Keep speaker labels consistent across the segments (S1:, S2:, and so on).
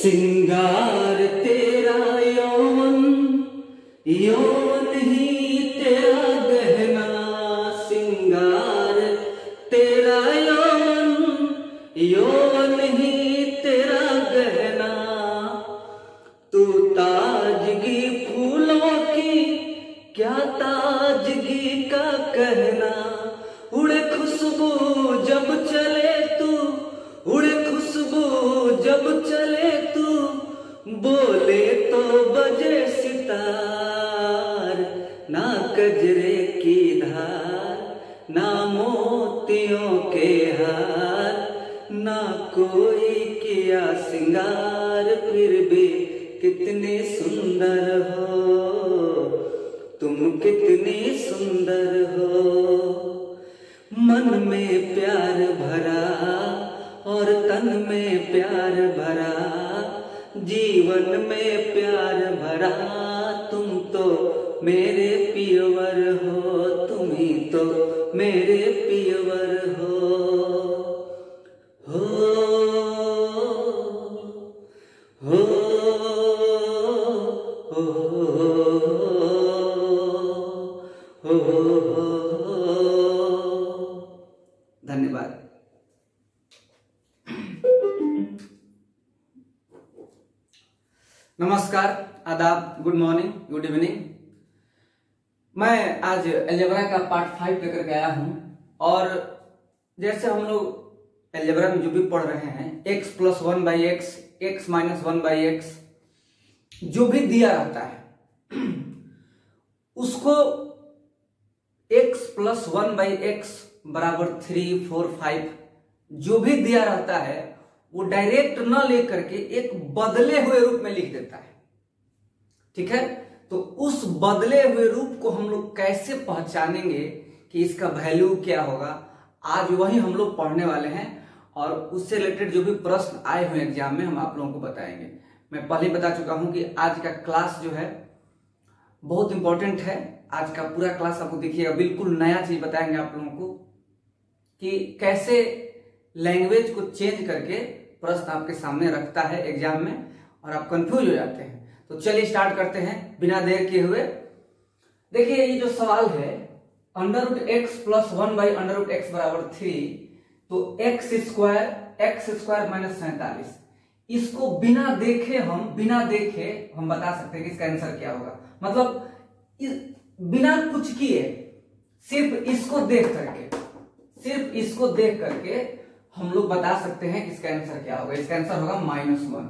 S1: सिंगार तेरा यौवन, यौवन ही तेरा गहना। सिंगार तेरा यौवन, यौवन ही तेरा गहना। तू ताजगी फूलों की, क्या ताजगी का कहना। उड़े खुशबू जब चले तू, उड़े खुशबू जब चले तू, बोले तो बजे सितार। ना कजरे की धार, ना मोतियों के हार, ना कोई किया सिंगार, फिर भी कितनी सुंदर हो तुम, कितनी सुंदर हो। मन में प्यार भरा और तन में प्यार भरा, जीवन में प्यार भरा। तुम तो मेरे पियवर हो, तुम ही तो मेरे पियवर हो। हो हो हो। धन्यवाद। नमस्कार, आदाब, गुड मॉर्निंग, गुड इवनिंग। मैं आज अलजेब्रा का पार्ट 5 लेकर के आया हूं। और जैसे हम लोग अलजेब्रा में जो भी पढ़ रहे हैं, x + 1/x, x - 1/x जो भी दिया रहता है उसको x + 1/x = 3, 4, 5 जो भी दिया रहता है वो डायरेक्ट न लेकर के एक बदले हुए रूप में लिख देता है। ठीक है, तो उस बदले हुए रूप को हम लोग कैसे पहचानेंगे कि इसका वैल्यू क्या होगा, आज वही हम लोग पढ़ने वाले हैं। और उससे रिलेटेड जो भी प्रश्न आए हुए एग्जाम में हम आप लोगों को बताएंगे। मैं पहले बता चुका हूं कि आज का क्लास जो है बहुत इंपॉर्टेंट है। आज का पूरा क्लास आपको देखिएगा, बिल्कुल नया चीज बताएंगे आप लोगों को कि कैसे लैंग्वेज को चेंज करके प्रश्न आपके सामने रखता है एग्जाम में और आप कंफ्यूज हो जाते हैं। तो चलिए स्टार्ट करते हैं बिना देर किए हुए। देखिए ये जो सवाल है, √x + 1/√x = 3, तो x² - 47, इसको बिना देखे हम बता सकते हैं कि इसका आंसर क्या होगा। मतलब बिना कुछ किए सिर्फ इसको देख करके हम लोग बता सकते हैं कि इसका आंसर क्या होगा। इसका आंसर होगा -1,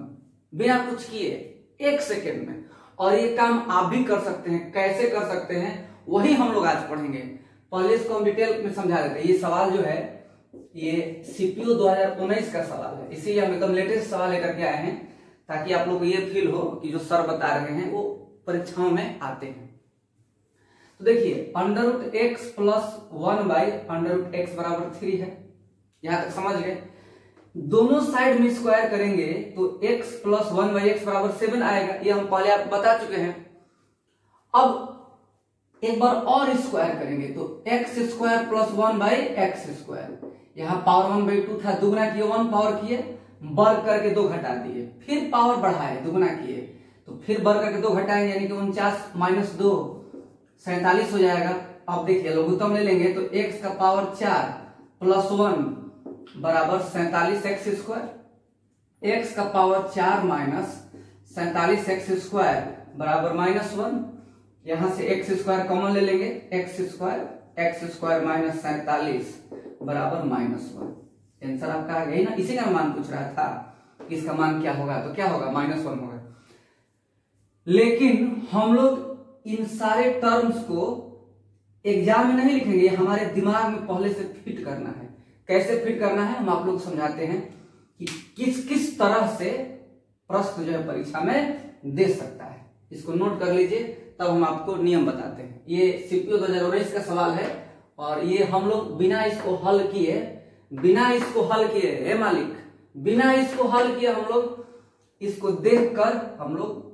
S1: बिना कुछ किए 1 सेकेंड में। और ये काम आप भी कर सकते हैं। कैसे कर सकते हैं वही हम लोग आज पढ़ेंगे। पहले इसको हम डिटेल में समझा देते हैं। ये सवाल जो है ये सीपीयू 2019 का सवाल है, इसीलिए हम एकदम लेटेस्ट सवाल लेकर के आए हैं ताकि आप लोग को ये फील हो कि जो सर बता रहे हैं वो परीक्षाओं में आते हैं। तो देखिए √x + 1/√x = 3 है, यहां तक समझ गए। दोनों साइड में स्क्वायर करेंगे तो x + 1/x = 7 आएगा। ये हम पहले आप बता चुके हैं। अब एक बार और स्क्वायर करेंगे तो x² + 1/x²। यहां पावर 1/2 था, दुगना किए 1 पावर किए, वर्ग करके 2 घटा दिए, फिर पावर बढ़ाए दुगना किए तो फिर वर्ग करके 2 घटाएंगे, यानी कि 49 - 2 47 हो जाएगा। अब देखिए लघुत्तम ले लेंगे तो x का पावर 4 + 1 = 47x², x का पावर 4 - 47x² = -1। यहां से x² कॉमन ले लेंगे, x² - 47 = -1। आंसर आपका आ गया ना। इसी का मान पूछ रहा था कि इसका मान क्या होगा, तो क्या होगा, -1 होगा। लेकिन हम लोग इन सारे टर्म्स को एग्जाम में नहीं लिखेंगे, हमारे दिमाग में पहले से फिट करना है। कैसे फिट करना है हम आप लोग समझाते हैं कि किस किस तरह से प्रश्न जो है परीक्षा में दे सकता है। इसको नोट कर लीजिए, तब हम आपको नियम बताते हैं। ये सीपीयू 2019 का सवाल है और ये हम लोग बिना इसको हल किए हे मालिक, बिना इसको हल किए हम लोग इसको देखकर हम लोग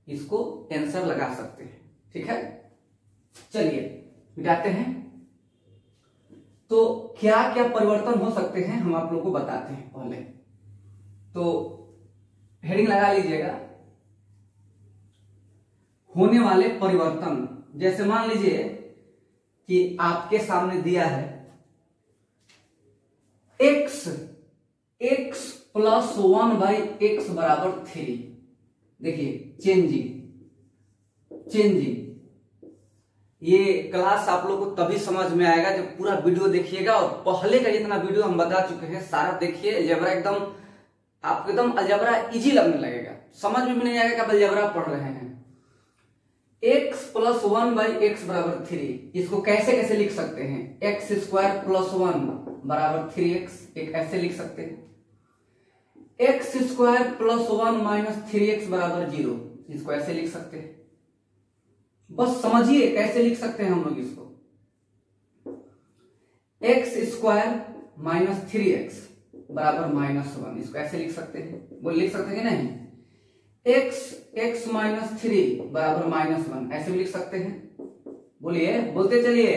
S1: इसको आंसर लगा सकते हैं। ठीक है, चलिए मिटाते हैं। तो क्या क्या परिवर्तन हो सकते हैं हम आप लोगों को बताते हैं। पहले तो हेडिंग लगा लीजिएगा, होने वाले परिवर्तन। जैसे मान लीजिए कि आपके सामने दिया है x प्लस 1/x बराबर 3। देखिए चेंजिंग ये क्लास आप लोग को तभी समझ में आएगा जब पूरा वीडियो देखिएगा, और पहले का जितना वीडियो हम बता चुके हैं सारा देखिए। अलजेब्रा एकदम आपको एकदम अलजेब्रा इजी लगने लगेगा, समझ में भी नहीं आएगा कि आप अलजेब्रा पढ़ रहे हैं। x प्लस 1/x बराबर 3, इसको कैसे कैसे लिख सकते हैं? x² प्लस 1 बराबर 3x, एक ऐसे लिख सकते हैं। x² प्लस 1 माइनस 3x बराबर 0, इसको ऐसे लिख सकते हैं। बस समझिए कैसे लिख सकते हैं हम लोग इसको। x² माइनस 3x बराबर -1, इसको ऐसे लिख सकते हैं। वो लिख सकते हैं कि नहीं? x माइनस 3 बराबर -1, ऐसे भी लिख सकते हैं। बोलिए, बोलते चलिए।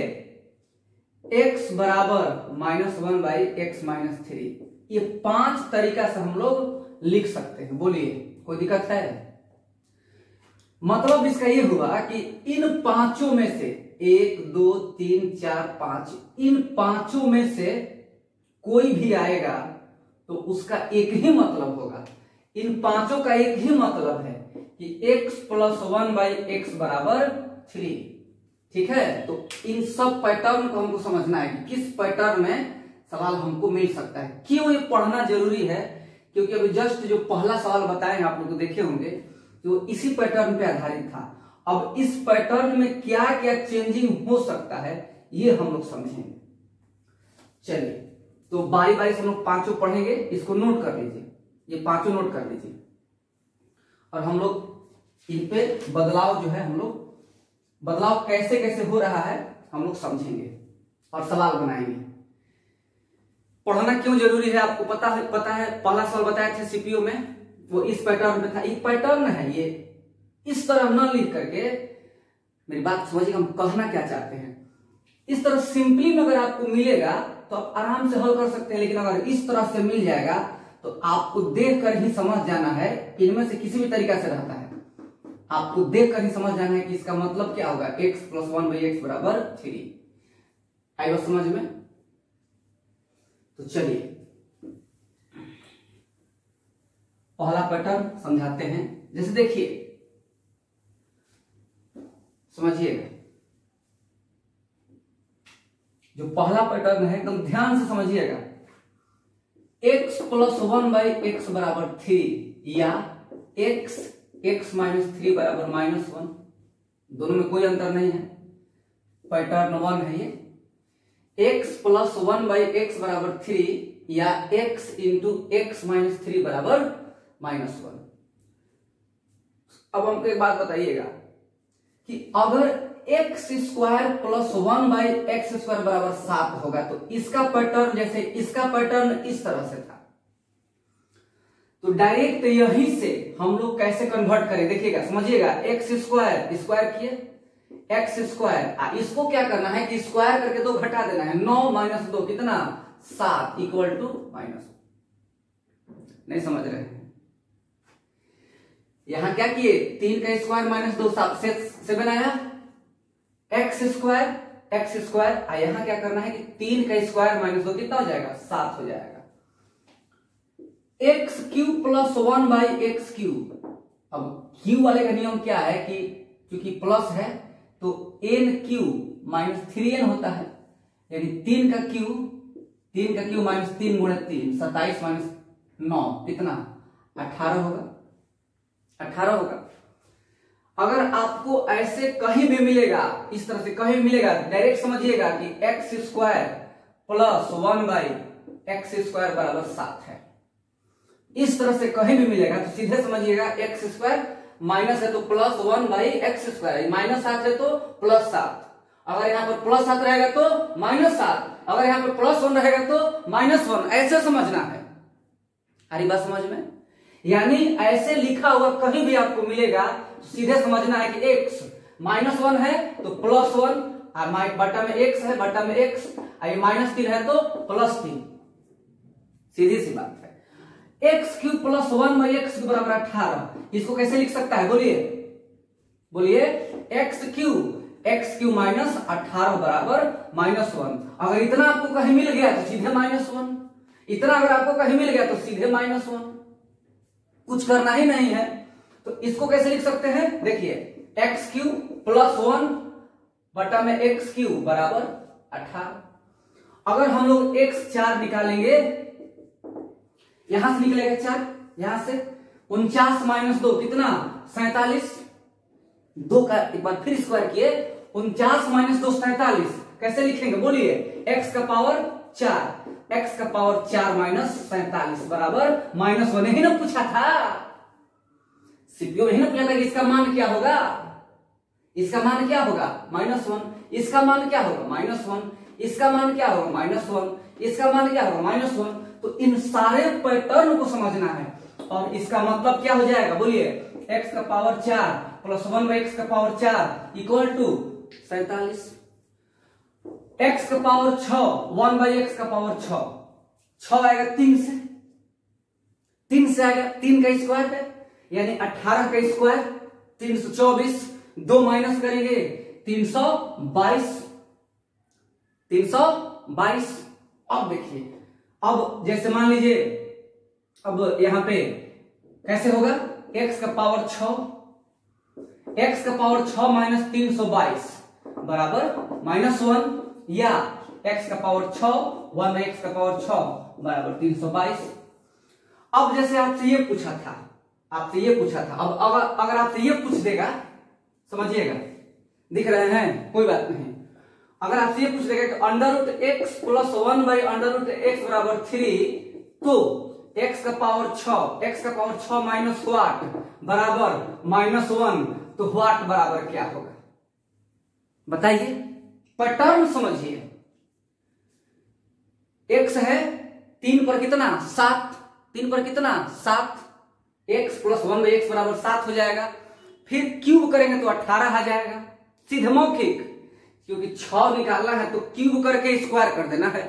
S1: x बराबर -1/x माइनस 3, ये 5 तरीका से हम लोग लिख सकते हैं। बोलिए, कोई दिक्कत है? मतलब इसका ये हुआ कि इन पांचों में से 1 2 3 4 5, इन पांचों में से कोई भी आएगा तो उसका एक ही मतलब होगा। इन पांचों का एक ही मतलब है कि x प्लस 1/x बराबर 3। ठीक है, तो इन सब पैटर्न को हमको समझना है कि किस पैटर्न में सवाल हमको मिल सकता है। क्यों ये पढ़ना जरूरी है? क्योंकि अभी जस्ट जो पहला सवाल बताए हैं आप लोग को देखे होंगे, तो इसी पैटर्न पे आधारित था। अब इस पैटर्न में क्या क्या चेंजिंग हो सकता है ये हम लोग समझेंगे। चलिए, तो बारी बारी से हम लोग पांचों पढ़ेंगे। इसको नोट कर लीजिए, ये पांचों नोट कर लीजिए, और हम लोग इन पे बदलाव जो है, हम लोग बदलाव कैसे कैसे हो रहा है हम लोग समझेंगे और सवाल बनाएंगे। पढ़ना क्यों जरूरी है आपको पता है? पहला सवाल बताया था सीपीओ में, वो इस पैटर्न में था। एक पैटर्न है ये, इस तरह न लिख करके, मेरी बात समझिए हम कहना क्या चाहते हैं। इस तरह सिंपली में अगर आपको मिलेगा तो आप आराम से हल कर सकते हैं, लेकिन अगर इस तरह से मिल जाएगा तो आपको देख कर ही समझ जाना है, इनमें से किसी भी तरीका से रहता है, आपको देख कर ही समझ जाना है कि इसका मतलब क्या होगा। x प्लस 1/x बराबर 3। आई बात समझ में? तो चलिए पहला पैटर्न समझाते हैं। जैसे देखिए, समझिएगा, जो पहला पैटर्न है एकदम ध्यान से समझिएगा। x प्लस 1/x बराबर 3 या x माइनस 3 बराबर -1, दोनों में कोई अंतर नहीं है, पैटर्न 1 है ये। x प्लस 1/x बराबर 3 या x इंटू x माइनस 3 बराबर -1। अब हमको एक बात बताइएगा कि अगर x² प्लस 1/x² बराबर 7 होगा तो इसका पैटर्न, जैसे इसका पैटर्न इस तरह से था, तो डायरेक्ट यही से हम लोग कैसे कन्वर्ट करें देखिएगा, समझिएगा। x² स्क्वायर किए x², इसको क्या करना है कि स्क्वायर करके 2 घटा देना है। 9 माइनस 2 कितना? 7 इक्वल टू -1। नहीं समझ रहे हैं? यहां क्या किए? 3 का स्क्वायर माइनस 2, 7 आया। x², यहां क्या करना है कि 3 का स्क्वायर माइनस 2 कितना हो जाएगा? 7 हो जाएगा। x³ plus 1/x³। अब क्यू वाले का नियम क्या है कि क्योंकि प्लस है तो n³ माइनस 3n होता है, यानी 3 का क्यू माइनस 3 गुणे 3, 27 माइनस 9 कितना? 18 होगा। अगर आपको ऐसे कहीं भी मिलेगा, इस तरह से कहीं मिलेगा, डायरेक्ट समझिएगा कि x² प्लस 1/x² बराबर 7 है। इस तरह से कहीं भी मिलेगा तो सीधे समझिएगा x² माइनस है तो प्लस 1/x², माइनस 7 है तो प्लस 7। अगर यहाँ पर प्लस 7 रहेगा तो -7, अगर यहाँ पर प्लस 1 रहेगा तो -1, ऐसे समझना है। हरी बात समझ में? यानी ऐसे लिखा हुआ कहीं भी आपको मिलेगा तो सीधे समझना है कि x -1 है तो +1, बटा में x है, बटा में x, -3 है तो +3। सीधी सी बात है। X cube plus 1/x cube बराबर 18। इसको कैसे लिख सकता है बोलिए, बोलिए एक्स क्यूब माइनस 18 बराबर -1। अगर इतना आपको कहीं मिल गया तो सीधे -1, इतना अगर आपको कहीं मिल गया तो सीधे -1, कुछ करना ही नहीं है। तो इसको कैसे लिख सकते हैं, देखिए एक्स क्यूब प्लस 1 बटा में एक्स क्यूब बराबर 18। अगर हम लोग x 4 निकालेंगे, यहां से निकलेगा 4, यहां से 49 - 2 कितना 47, 2 का एक बार फिर स्क्वायर किए, 49 - 2 47। कैसे लिखेंगे बोलिए, x का पावर 4, x का पावर 4 - 47 बराबर -1। ही ना पूछा था, सीपीयू नहीं ना पूछा था कि इसका मान क्या होगा, इसका मान क्या होगा -1, इसका मान क्या होगा -1, इसका मान क्या होगा -1, इसका मान क्या होगा -1। तो इन सारे पैटर्न को समझना है, और इसका मतलब क्या हो जाएगा बोलिए, x का पावर 4 प्लस 1/x का पावर 4 इक्वल टू 47, x का पावर 6 1/x का पावर 6 आएगा 3 से आएगा 3 का स्क्वायर है, यानी 18 का स्क्वायर 324, 2 माइनस करेंगे 322। अब देखिए, अब जैसे मान लीजिए, अब यहां पे कैसे होगा, x का पावर 6 माइनस 322 बराबर -1, या x का पावर 6 1/x का पावर 6 बराबर 322। अब जैसे आपसे ये पूछा था, अब अगर आपसे ये पूछ देगा, समझिएगा, दिख रहे हैं, कोई बात नहीं। अगर आपसे ये पूछ देगा कि √x प्लस 1/√x बराबर 3, तो x का पावर 6 माइनस व्हाट बराबर -1, तो व्हाट बराबर क्या होगा बताइए, पैटर्न समझिए। x है 3 पर कितना 7, 3 पर कितना 7, x प्लस 1/x बराबर 7 हो जाएगा। फिर क्यूब करेंगे तो 18 आ जाएगा, सीधे मौखिक, क्योंकि 6 निकालना है तो क्यूब करके स्क्वायर कर देना है।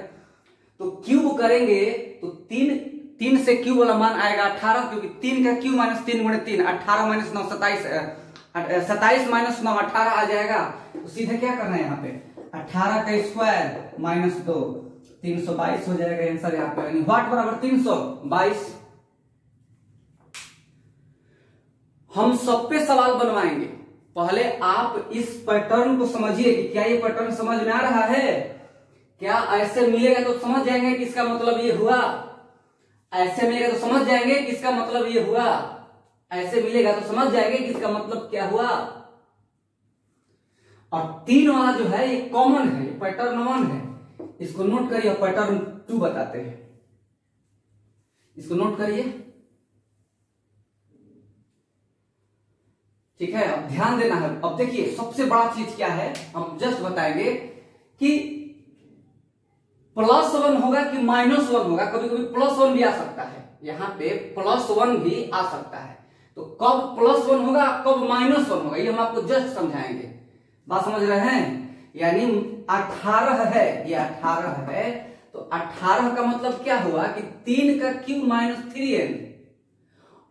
S1: तो क्यूब करेंगे तो 3 से क्यूब वाला मान आएगा 18, क्योंकि 3 का क्यूब माइनस 3 गुणे 3, 18 - 9 27, 27 - 9 18 आ जाएगा। तो सीधे क्या करना है, यहाँ पे 18 का स्क्वायर माइनस 2 322 हो जाएगा आंसर यहाँ पे, यानी व्हाट बराबर 322। हम सब पे सवाल बनवाएंगे, पहले आप इस पैटर्न को समझिए कि क्या ये पैटर्न समझ में आ रहा है। क्या ऐसे मिलेगा तो समझ जाएंगे कि इसका मतलब ये हुआ, ऐसे मिलेगा तो समझ जाएंगे कि इसका मतलब ये हुआ, ऐसे मिलेगा तो समझ जाएंगे कि इसका मतलब क्या हुआ। और 3 वाला जो है ये कॉमन है, ये पैटर्न 1 है, इसको नोट करिए, पैटर्न 2 बताते हैं, इसको नोट करिए, ठीक है। अब ध्यान देना है। अब देखिए सबसे बड़ा चीज क्या है, हम जस्ट बताएंगे कि +1 होगा कि -1 होगा। कभी कभी +1 भी आ सकता है, यहाँ पे +1 भी आ सकता है। तो कब +1 होगा कब -1 होगा, ये हम आपको जस्ट समझाएंगे। बात समझ रहे हैं, यानी 18 है, ये 18 है, तो 18 का मतलब क्या हुआ कि 3 का क्यूब -3n,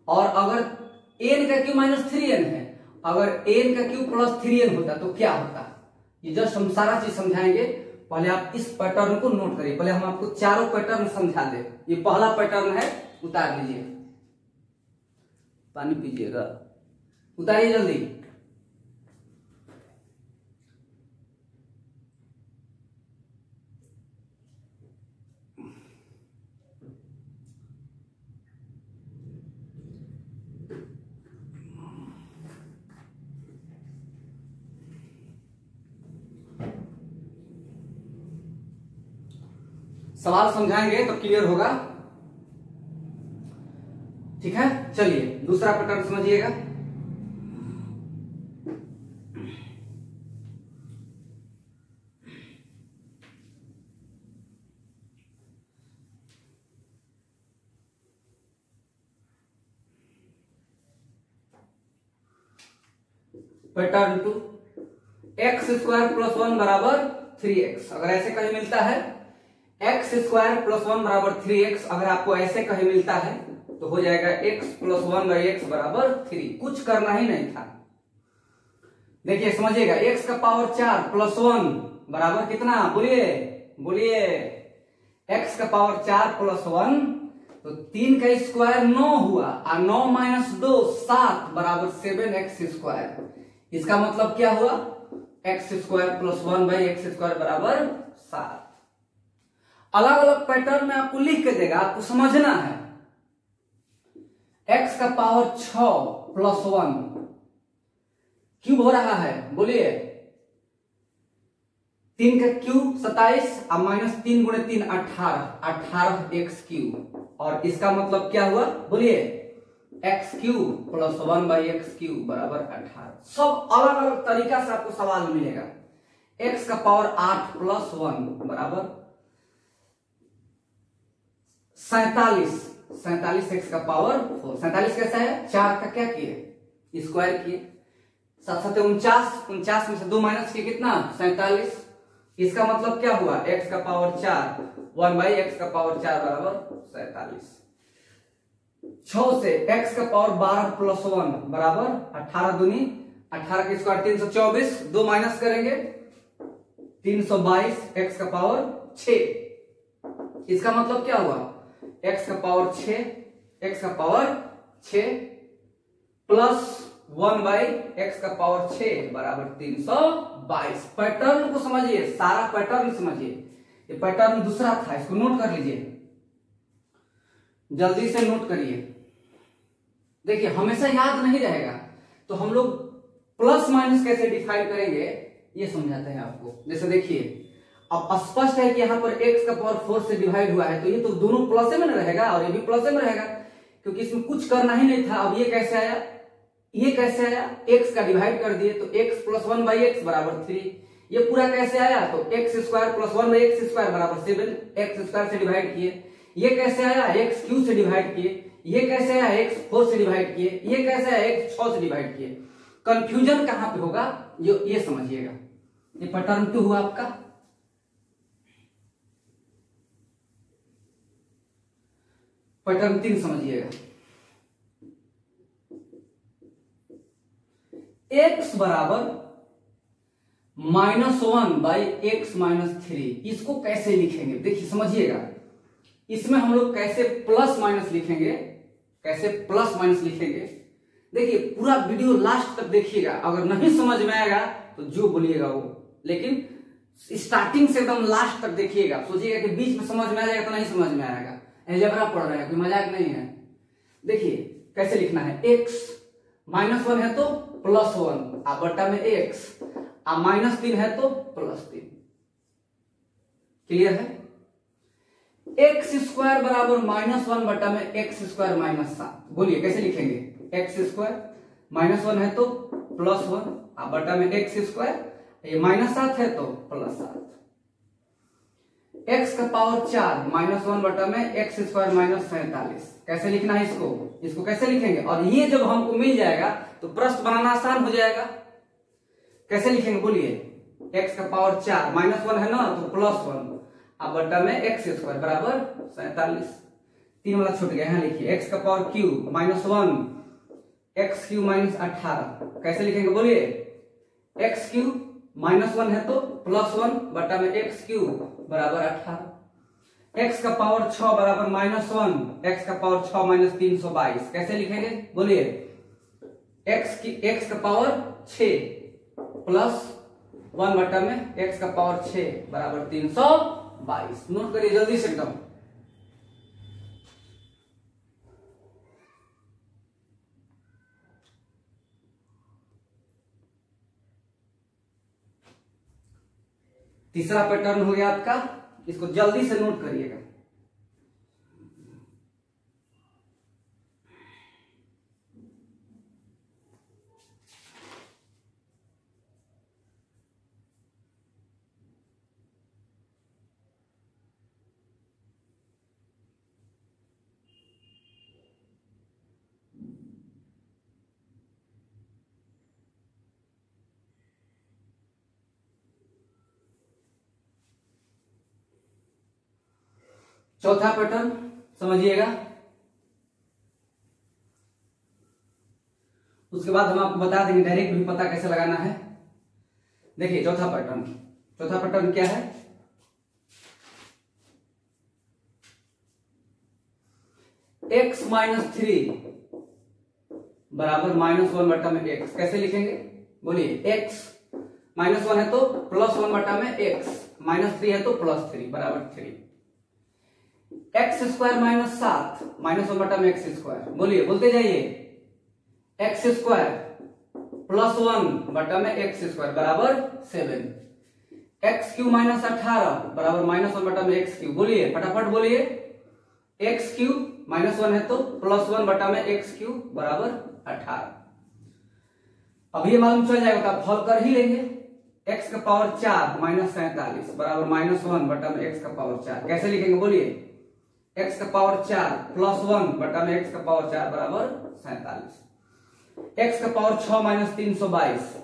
S1: और अगर n का क्यूब -3n है, अगर n का क्यूब +3n होता तो क्या होता, ये जस्ट हम सारा चीज समझाएंगे। पहले आप इस पैटर्न को नोट करिए, पहले हम आपको चारों पैटर्न समझा दे। ये पहला पैटर्न है, उतार लीजिए, पानी पीजिएगा, उतारिए जल्दी। सवाल समझाएंगे तो क्लियर होगा, ठीक है। चलिए दूसरा पैटर्न समझिएगा। पैटर्न 2, x² + 1 बराबर 3x। अगर ऐसे कहीं मिलता है x² + 1 बराबर 3x, अगर आपको ऐसे कहीं मिलता है तो हो जाएगा x प्लस 1/x बराबर 3। कुछ करना ही नहीं था। देखिए समझिएगा, x का पावर 4 प्लस 1 बराबर कितना, बोलिए बोलिए, x का पावर 4 प्लस 1 तो 3 का स्क्वायर 9 हुआ, और 9 माइनस 2 7 बराबर 7x²। इसका मतलब क्या हुआ, x² प्लस 1/x² बराबर 7। अलग अलग पैटर्न में आपको लिख के देगा, आपको समझना है। x का पावर 6 प्लस 1 क्यूब हो रहा है, बोलिए 3 का क्यूब 27 और माइनस 3 गुणे 3 18x³ और इसका मतलब क्या हुआ, बोलिए x³ प्लस 1/x³ बराबर 18। सब अलग अलग तरीका से आपको सवाल मिलेगा। x का पावर 8 प्लस 1 बराबर 47 x का पावर 4। 47 कैसा है, 4 का क्या किए, स्क्वायर किए, 7 49 में से 2 माइनस किए, कितना 47। इसका मतलब क्या हुआ, x का पावर 4 1/x का पावर 4 बराबर 47। 6 से x का पावर 12 प्लस 1 बराबर 18 दूनी 18 का स्क्वायर 324, 2 माइनस करेंगे 322 x का पावर 6। इसका मतलब क्या हुआ, x का पावर 6 x का पावर 6 प्लस 1/x का पावर 6 बराबर 322। पैटर्न को समझिए, सारा पैटर्न समझिए। ये पैटर्न दूसरा था, इसको नोट कर लीजिए, जल्दी से नोट करिए। देखिए हमेशा याद नहीं रहेगा, तो हम लोग प्लस माइनस कैसे डिफाइन करेंगे ये समझाते हैं आपको। जैसे देखिए, अब स्पष्ट है कि यहाँ पर x का पावर 4 से डिवाइड हुआ है, तो ये तो दोनों प्लस में रहेगा और ये भी प्लस में रहेगा, क्योंकि इसमें कुछ करना ही नहीं था। अब ये कैसे आया, ये कैसे आया, x का डिवाइड कर दिए तो x प्लस 1/x बराबर 3। ये पूरा कैसे आया, तो x² प्लस 1/x² बराबर 7, x² से डिवाइड किए। ये कैसे आया, x³ से डिवाइड किए। ये कैसे आया, x4 से डिवाइड किए। ये कैसे आया, x6 से डिवाइड किए। कंफ्यूजन कहां पे होगा, ये समझिएगा। ये पैटर्न 2 हुआ आपका। पैटर्न 3 समझिएगा, x बराबर -1/x-3। इसको कैसे लिखेंगे, देखिए समझिएगा। इसमें हम लोग कैसे प्लस माइनस लिखेंगे, कैसे प्लस माइनस लिखेंगे, देखिए पूरा वीडियो लास्ट तक देखिएगा। अगर नहीं समझ में आएगा तो जो बोलिएगा वो, लेकिन स्टार्टिंग से एकदम लास्ट तक देखिएगा। सोचिएगा कि बीच में समझ में आ जाएगा तो नहीं समझ में आएगा। अलजेब्रा पढ़ रहे हैं, कोई मजाक नहीं है। देखिए कैसे लिखना है, x -1 है तो +1 आ बट्टा में x, आ -3 है तो +3। क्लियर है। x² बराबर -1 बट्टा में x² -7। बोलिए कैसे लिखेंगे, x² -1 है तो +1 आ बट्टा में x², ये -7 है तो +7। x का पावर 4 -1 बटा में x² -47। कैसे लिखना है इसको कैसे लिखेंगे, और ये जब हमको मिल जाएगा तो प्रश्न बनाना आसान हो जाएगा। कैसे लिखेंगे बोलिए, x का पावर 4 -1 है ना तो +1 अब बट्टा में x² बराबर 47। 3 वाला छूट गया, यहाँ लिखिए x का पावर क्यूब -1 x³ -18। कैसे लिखेंगे बोलिए, x³ -1 है तो +1 बटा में x³ बराबर 18। x का पावर 6 बराबर -1 x का पावर 6 -322। कैसे लिखेंगे बोलिए, x का पावर 6 प्लस 1 बटा में x का पावर 6 बराबर 322। नोट करिए जल्दी से एकदम। तीसरा पैटर्न हो गया आपका, इसको जल्दी से नोट करिएगा। चौथा पैटर्न समझिएगा, उसके बाद हम आपको बता देंगे डायरेक्ट भी पता कैसे लगाना है। देखिए चौथा पैटर्न क्या है, x - 3 बराबर -1 बटा में x। कैसे लिखेंगे बोलिए, x -1 है तो +1 बटा में x, -3 है तो +3 बराबर 3। x² - 7 -1 बटा में x²। बोलिए, बोलते जाइए, x² +1 बटा में x² बराबर 7। x³ - 18 बराबर -1 बटा में x³। बोलिए फटाफट बोलिए, x³ -1 है तो +1 बटा में x³ बराबर 18। अब ये मालूम चल जाएगा तो आप हल कर ही लेंगे। x का पावर 4 -47 बराबर -1 बटा में x का पावर 4। कैसे लिखेंगे बोलिए, x का पावर 4 +1 बटा में x का पावर 4 बराबर 47। x का पावर 6 - 322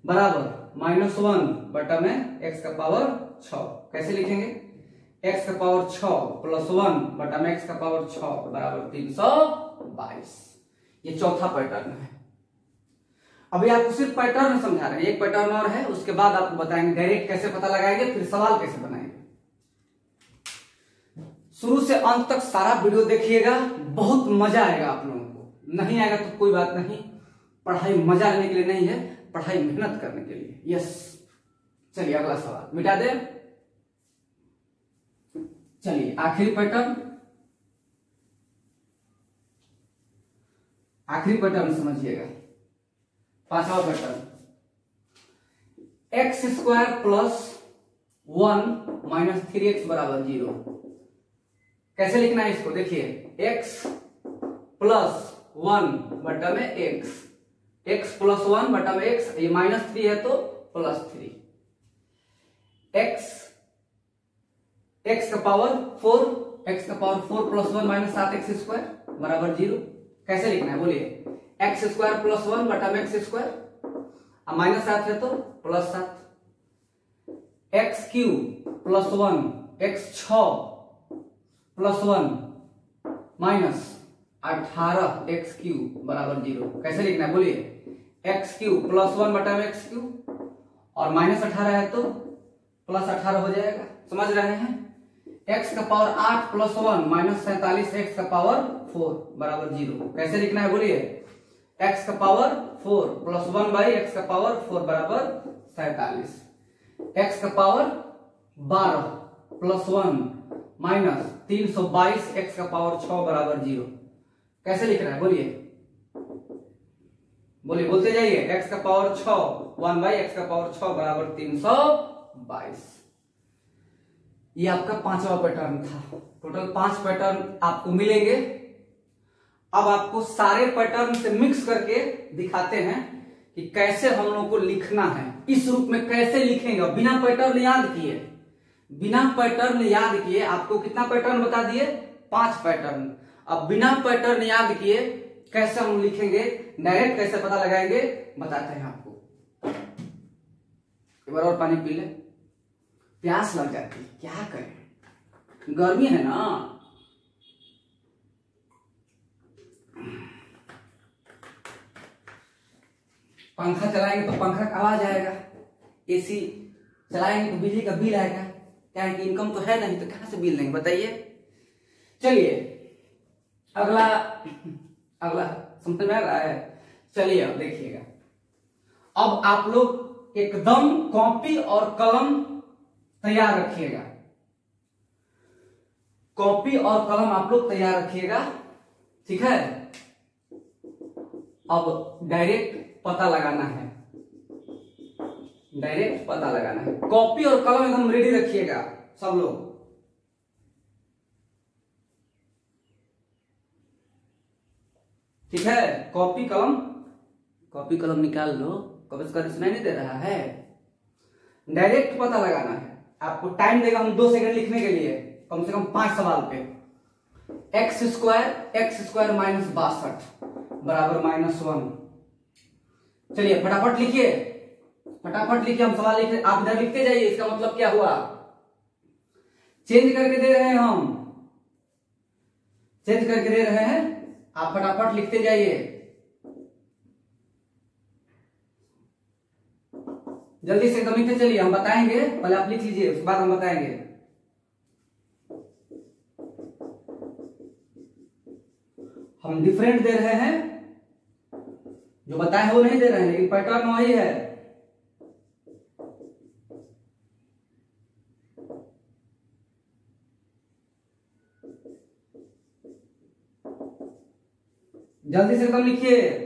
S1: बराबर -1 बटा में x का पावर 6। कैसे लिखेंगे, x का पावर 6 +1 बटा में x का पावर 6 बराबर 322। ये चौथा पैटर्न है। अभी आपको सिर्फ पैटर्न समझा रहे हैं, एक पैटर्न और है, उसके बाद आपको बताएंगे डायरेक्ट कैसे पता लगाएंगे, फिर सवाल कैसे बनाएंगे। शुरू से अंत तक सारा वीडियो देखिएगा, बहुत मजा आएगा आप लोगों को। नहीं आएगा तो कोई बात नहीं, पढ़ाई मजा लेने के लिए नहीं है, पढ़ाई मेहनत करने के लिए। यस, चलिए अगला सवाल मिटा दे। चलिए आखिरी समझिएगा, पांचवा पैटर्न, x² + 1 - 3x बराबर 0। कैसे लिखना है इसको, देखिए x + 1 बटा में x, x + 1 बटा में x, ये -3 है तो +3। x का पावर 4 + 1 - 7x² बराबर 0। कैसे लिखना है बोलिए, x² + 1 बटा में x², अब -7 है तो +7। x³ + 1 x6 + 1 - 18x³ बराबर 0। कैसे लिखना है बोलिए, x³ + 1 बटा में x³ और -18 है तो +18 हो जाएगा। समझ रहे हैं, x का पावर 8 + 1 - 47x का पावर 4 बराबर 0। कैसे लिखना है बोलिए, x का पावर 4 + 1/x का पावर 4 बराबर 47। x का पावर 12 + 1 - 322x का पावर 6 बराबर 0। कैसे लिखना है बोलिए, बोलते जाइए, x का पावर 6 1/x का पावर 6 बराबर 322। ये आपका पांचवा पैटर्न था। टोटल 5 पैटर्न आपको मिलेंगे। अब आपको सारे पैटर्न से मिक्स करके दिखाते हैं कि कैसे हम लोग को लिखना है, इस रूप में कैसे लिखेंगे बिना पैटर्न याद किए। आपको कितना पैटर्न बता दिए, 5 पैटर्न। अब बिना पैटर्न याद किए कैसे हम लिखेंगे, डायरेक्ट कैसे पता लगाएंगे, बताते हैं आपको। एक बार और पानी पी ले, प्यास लग जाती है, क्या करें, गर्मी है ना। पंखा चलाएंगे तो पंखा का आवाज आएगा, एसी चलाएंगे तो बिजली का बिल आएगा। क्या है कि इनकम तो है नहीं, तो कहां से बिल लेंगे बताइए। चलिए अगला समझ में आ रहा है। चलिए अब देखिएगा, अब आप लोग एकदम कॉपी और कलम तैयार रखिएगा। कॉपी और कलम आप लोग तैयार रखिएगा, ठीक है। अब डायरेक्ट पता लगाना है, कॉपी और कलम एकदम रेडी रखिएगा सब लोग। ठीक है, कॉपी कलम निकाल लो, कभी सुनाई नहीं दे रहा है। डायरेक्ट पता लगाना है, आपको टाइम देगा हम 2 सेकंड लिखने के लिए, कम से कम 5 सवाल पे। x² - 62 बराबर -1। चलिए फटाफट लिखिए, हम सवाल लिखे, आप इधर लिखते जाइए। इसका मतलब क्या हुआ, चेंज करके दे रहे हैं, आप फटाफट लिखते जाइए। जल्दी से एकदम लिखते चलिए, हम बताएंगे, पहले आप लिख लीजिए उसके बाद हम बताएंगे। हम डिफरेंट दे रहे हैं, जो बताए हैं वो नहीं दे रहे हैं, लेकिन पैटर्न वही है। जल्दी से एकदम लिखिए।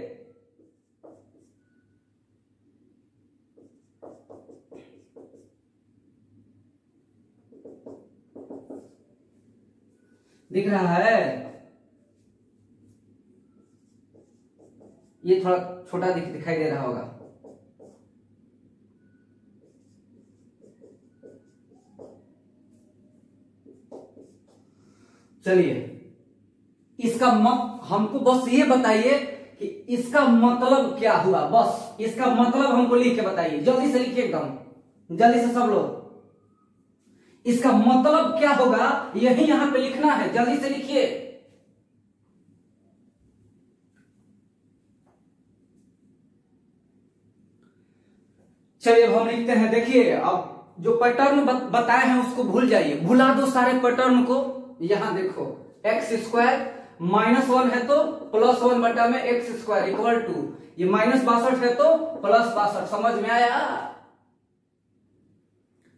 S1: दिख रहा है? ये थोड़ा छोटा दिखाई दे रहा होगा। चलिए, इसका हमको बस ये बताइए कि इसका मतलब क्या हुआ, बस इसका मतलब हमको लिख के बताइए। जल्दी से लिखिए एकदम, जल्दी से सब लोग। इसका मतलब क्या होगा यही यहां पे लिखना है, जल्दी से लिखिए। चलिए अब हम लिखते हैं। देखिए, अब जो पैटर्न बताए हैं उसको भूल जाइए, भुला दो सारे पैटर्न को। यहां देखो, एक्स स्क्वायर -1 है तो +1 बटा में एक्स स्क्वायर इक्वल टू, ये -62 है तो +62। समझ में आया?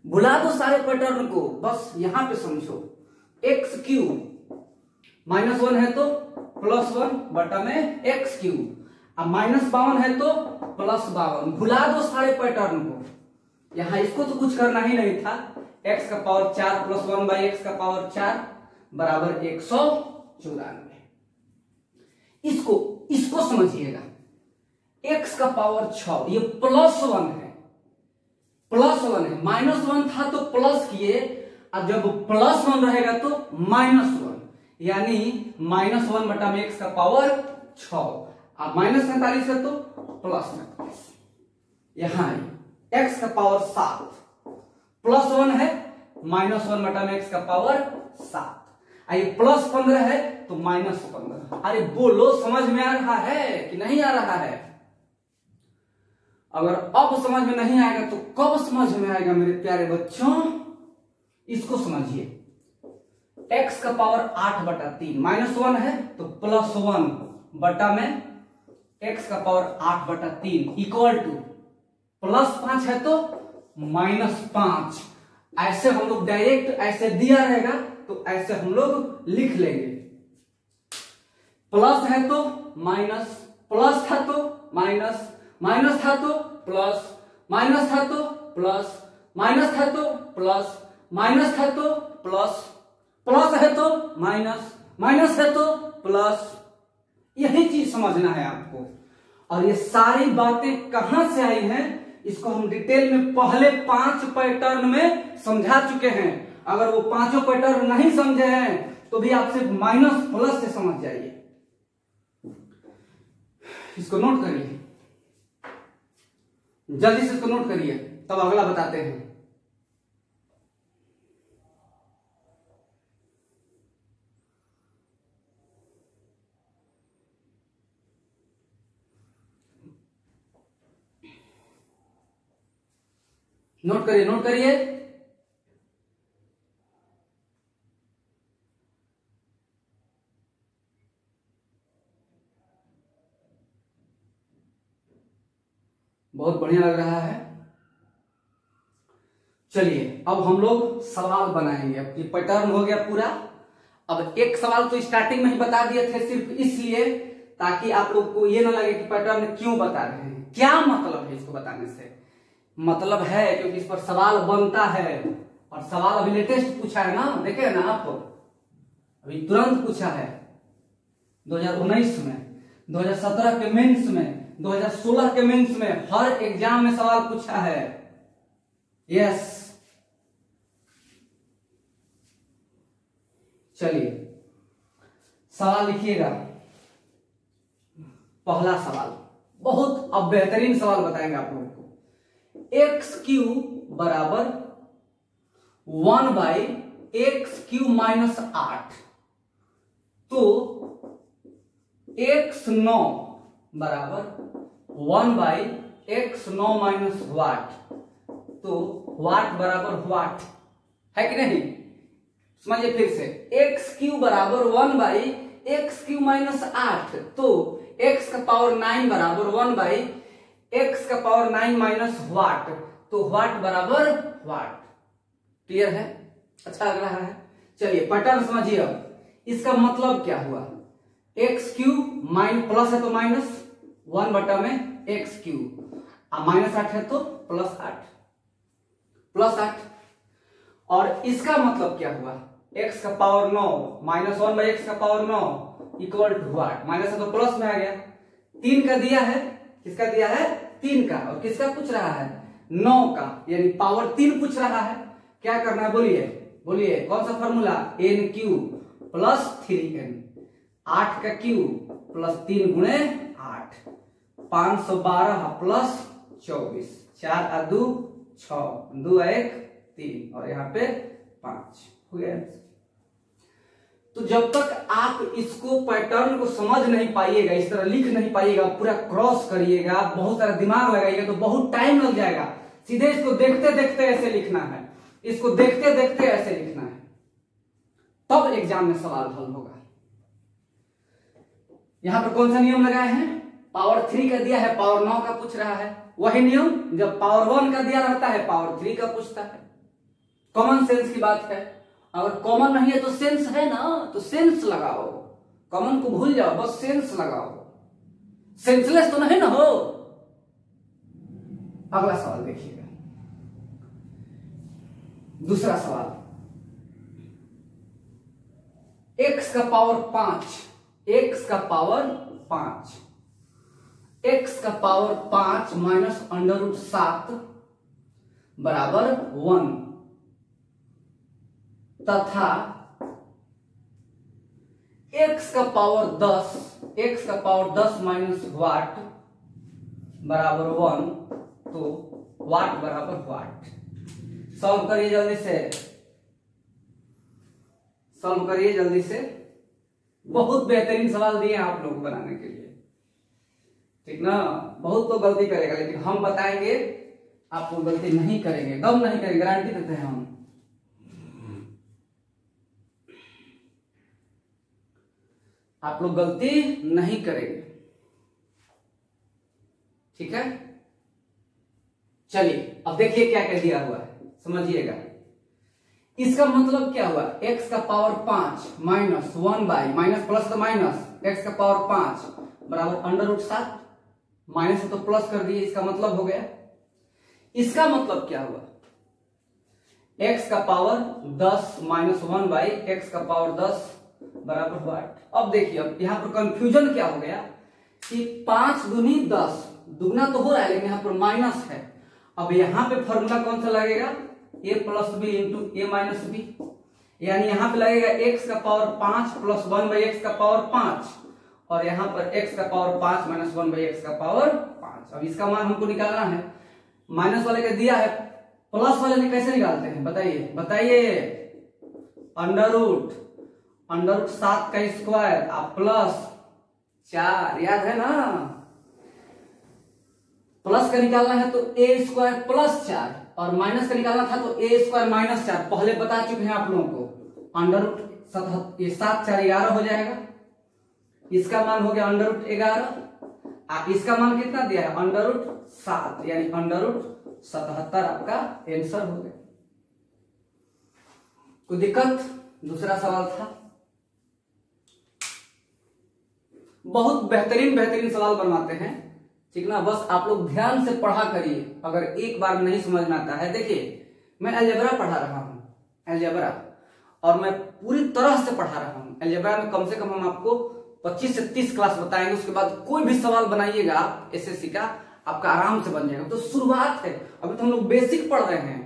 S1: भुला दो सारे पैटर्न को, बस यहां पे समझो। एक्स क्यूब -1 है तो +1 बटा में एक्स क्यूब, अब -52 है तो +52। भुला दो सारे पैटर्न को। यहां इसको तो कुछ करना ही नहीं था। x का पावर 4 + 1/x का पावर 4 बराबर 194। इसको समझिएगा। x का पावर 6, ये +1 है, +1 है। -1 था तो प्लस किए, अब जब +1 रहेगा तो -1, यानी -1 बटा में x का पावर 6, अब -47 है तो +47। यहां x का पावर 7, +1 है, -1 बटा में x का पावर 7, ये +15 है तो -15। अरे बोलो, समझ में आ रहा है कि नहीं आ रहा है? अगर अब समझ में नहीं आएगा तो कब समझ में आएगा मेरे प्यारे बच्चों? इसको समझिए। x का पावर 8/3, -1 है तो +1 बटा में x का पावर 8/3 इक्वल टू +5 है तो -5। ऐसे हम लोग डायरेक्ट ऐसे दिया रहेगा तो ऐसे हम लोग लिख लेंगे। प्लस है तो माइनस, प्लस था तो माइनस, माइनस था तो प्लस, माइनस था तो प्लस, माइनस था तो प्लस, माइनस था तो प्लस, प्लस है तो माइनस, माइनस है तो प्लस। यही चीज समझना है आपको। और ये सारी बातें कहां से आई हैं, इसको हम डिटेल में पहले 5 पैटर्न में समझा चुके हैं। अगर वो 5 पैटर्न नहीं समझे हैं तो भी आप सिर्फ माइनस प्लस से समझ जाइए। इसको नोट करिए, जल्दी से इसको नोट करिए, तब अगला बताते हैं। नोट करिए, नोट करिए। बहुत बढ़िया लग रहा है। चलिए अब हम लोग सवाल बनाएंगे। अब ये पैटर्न हो गया पूरा। अब एक सवाल तो स्टार्टिंग में ही बता दिए थे, सिर्फ इसलिए ताकि आप लोग को ये ना लगे कि पैटर्न क्यों बता रहे हैं, क्या मतलब है इसको बताने से। मतलब है क्योंकि इस पर सवाल बनता है, और सवाल अभी लेटेस्ट पूछा है ना, देखे ना आप, अभी तुरंत पूछा है 2019 में, 2017 के मेंस में, 2016 के मेंस में, हर एग्जाम में सवाल पूछा है। यस, चलिए सवाल लिखिएगा। पहला सवाल बहुत अब बेहतरीन सवाल बताएंगे आप लोगों को। एक्स क्यूब बराबर 1/x³ - 8, तो x9 बराबर 1/x9 - 8 तो व्हाट बराबर व्हाट है कि नहीं? समझिए फिर से, एक्स क्यू बराबर 1 बाई एक्स क्यू माइनस 8, तो एक्स का पावर 9 बराबर 1 बाई एक्स का पावर 9 माइनस व्हाट, तो व्हाट बराबर व्हाट। क्लियर है? अच्छा लग रहा है? चलिए पैटर्न समझिए। अब इसका मतलब क्या हुआ, एक्स क्यू माइनस प्लस है तो माइनस 1 बटा में एक्स क्यू, माइनस 8 है तो प्लस 8, प्लस 8। और इसका मतलब क्या हुआ, एक्स का पावर 9 माइनस 1 बाई एक्स का power 9 equal to what, minus है तो प्लस में आ गया। 3 का दिया है, किसका दिया है? 3 का। और किसका पूछ रहा है? 9 का, यानी पावर 3 पूछ रहा है। क्या करना है बोलिए, बोलिए कौन सा formula? N Q plus 3n, 8 का क्यू प्लस 3 गुणे 8, 512 प्लस 24, 4 आ 2 6, 2 आ 1 3, और यहाँ पे 5 हो गया। तो जब तक आप इसको पैटर्न को समझ नहीं पाइएगा, इस तरह लिख नहीं पाइएगा, पूरा क्रॉस करिएगा, बहुत सारा दिमाग लगाइएगा तो बहुत टाइम लग जाएगा। सीधे इसको देखते देखते ऐसे लिखना है, इसको देखते देखते ऐसे लिखना है, तब एग्जाम में सवाल हल होगा। यहां पर कौन सा नियम लगाए हैं? पावर 3 का दिया है, पावर 9 का पूछ रहा है। वही नियम जब पावर 1 का दिया रहता है, पावर 3 का पूछता है। कॉमन सेंस की बात है। अगर कॉमन नहीं है तो सेंस है ना, तो सेंस लगाओ। कॉमन को भूल जाओ, बस सेंस लगाओ। सेंसलेस तो नहीं ना हो। अगला सवाल देखिएगा, दूसरा सवाल, एक्स का पावर 5, एक्स का पावर 5, एक्स का पावर 5 माइनस अंडर रूट 7 बराबर 1 तथा x का पावर 10, x का पावर 10 माइनस वाट बराबर 1, तो वाट बराबर वाट। सॉल्व करिए जल्दी से, सॉल्व करिए जल्दी से। बहुत बेहतरीन सवाल दिए हैं आप लोग को बनाने के लिए, ठीक ना? बहुत तो गलती करेगा, लेकिन हम बताएंगे आप लोग गलती नहीं करेंगे, दम नहीं करेंगे, गारंटी देते हैं हम। आप लोग गलती नहीं करेंगे, ठीक है? चलिए अब देखिए क्या क्या दिया हुआ है, समझिएगा। इसका मतलब क्या हुआ, x का power 5 minus 1 by, minus plus तो माइनस, x का पावर 5 बराबर अंडर रूट 7, माइनस तो प्लस कर दिए, इसका मतलब हो गया। इसका मतलब क्या हुआ, x का पावर 10 माइनस 1 बाई एक्स का पावर 10 बराबर वाट। अब देखिए, अब यहां पर कंफ्यूजन क्या हो गया कि 5 दूनी 10, दुगना तो हो रहा है लेकिन यहां पर माइनस है। अब यहां पे फॉर्मूला कौन सा लगेगा, a plus b into a minus b, यानी यहां पे लगेगा x का पावर 5 प्लस 1 बाई एक्स का पावर 5, और यहां पर x का पावर 5 माइनस 1 बाई एक्स का पावर 5। अब इसका मान हमको निकालना है, माइनस वाले का दिया है, प्लस वाले में कैसे निकालते हैं बताइए, बताइए। अंडर रूट 7 का स्क्वायर आप प्लस 4, याद है ना? प्लस का निकालना है तो a स्क्वायर प्लस 4, और माइनस का निकालना था तो a स्क्वायर माइनस 4। पहले बता चुके हैं आप लोगों को। अंडर रूट 7 4 11 हो जाएगा, इसका मान हो गया अंडर रूट 11, इसका मान कितना दिया है, अंडर रूट 7, यानी अंडर रूट 77 आपका आंसर हो गया। कोई दिक्कत? दूसरा सवाल था, बहुत बेहतरीन बेहतरीन सवाल बनवाते हैं, ठीक ना? बस आप लोग ध्यान से पढ़ा करिए। अगर एक बार नहीं समझ में आता है, देखिए मैं अलजेब्रा पढ़ा रहा हूं, अलजेब्रा, और मैं पूरी तरह से पढ़ा रहा हूं। अलजेब्रा में कम से कम हम आपको 25 से 30 क्लास बताएंगे, उसके बाद कोई भी सवाल बनाइएगा एसएससी का, आपका आराम से बन जाएगा। तो शुरुआत है, अभी तो हम लोग बेसिक पढ़ रहे हैं।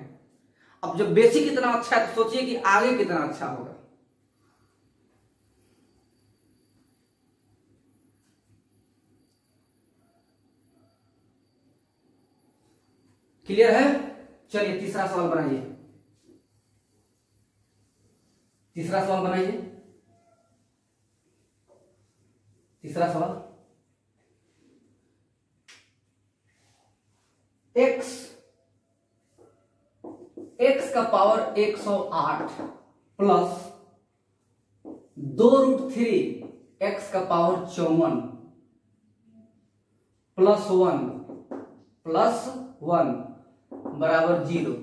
S1: अब जब बेसिक इतना अच्छा है तो सोचिए कि आगे कितना अच्छा होगा। क्लियर है? चलिए तीसरा सवाल बनाइए, तीसरा सवाल बनाइए। तीसरा सवाल, x का पावर 108 प्लस 2√3 x का पावर 54 प्लस 1 बराबर 0।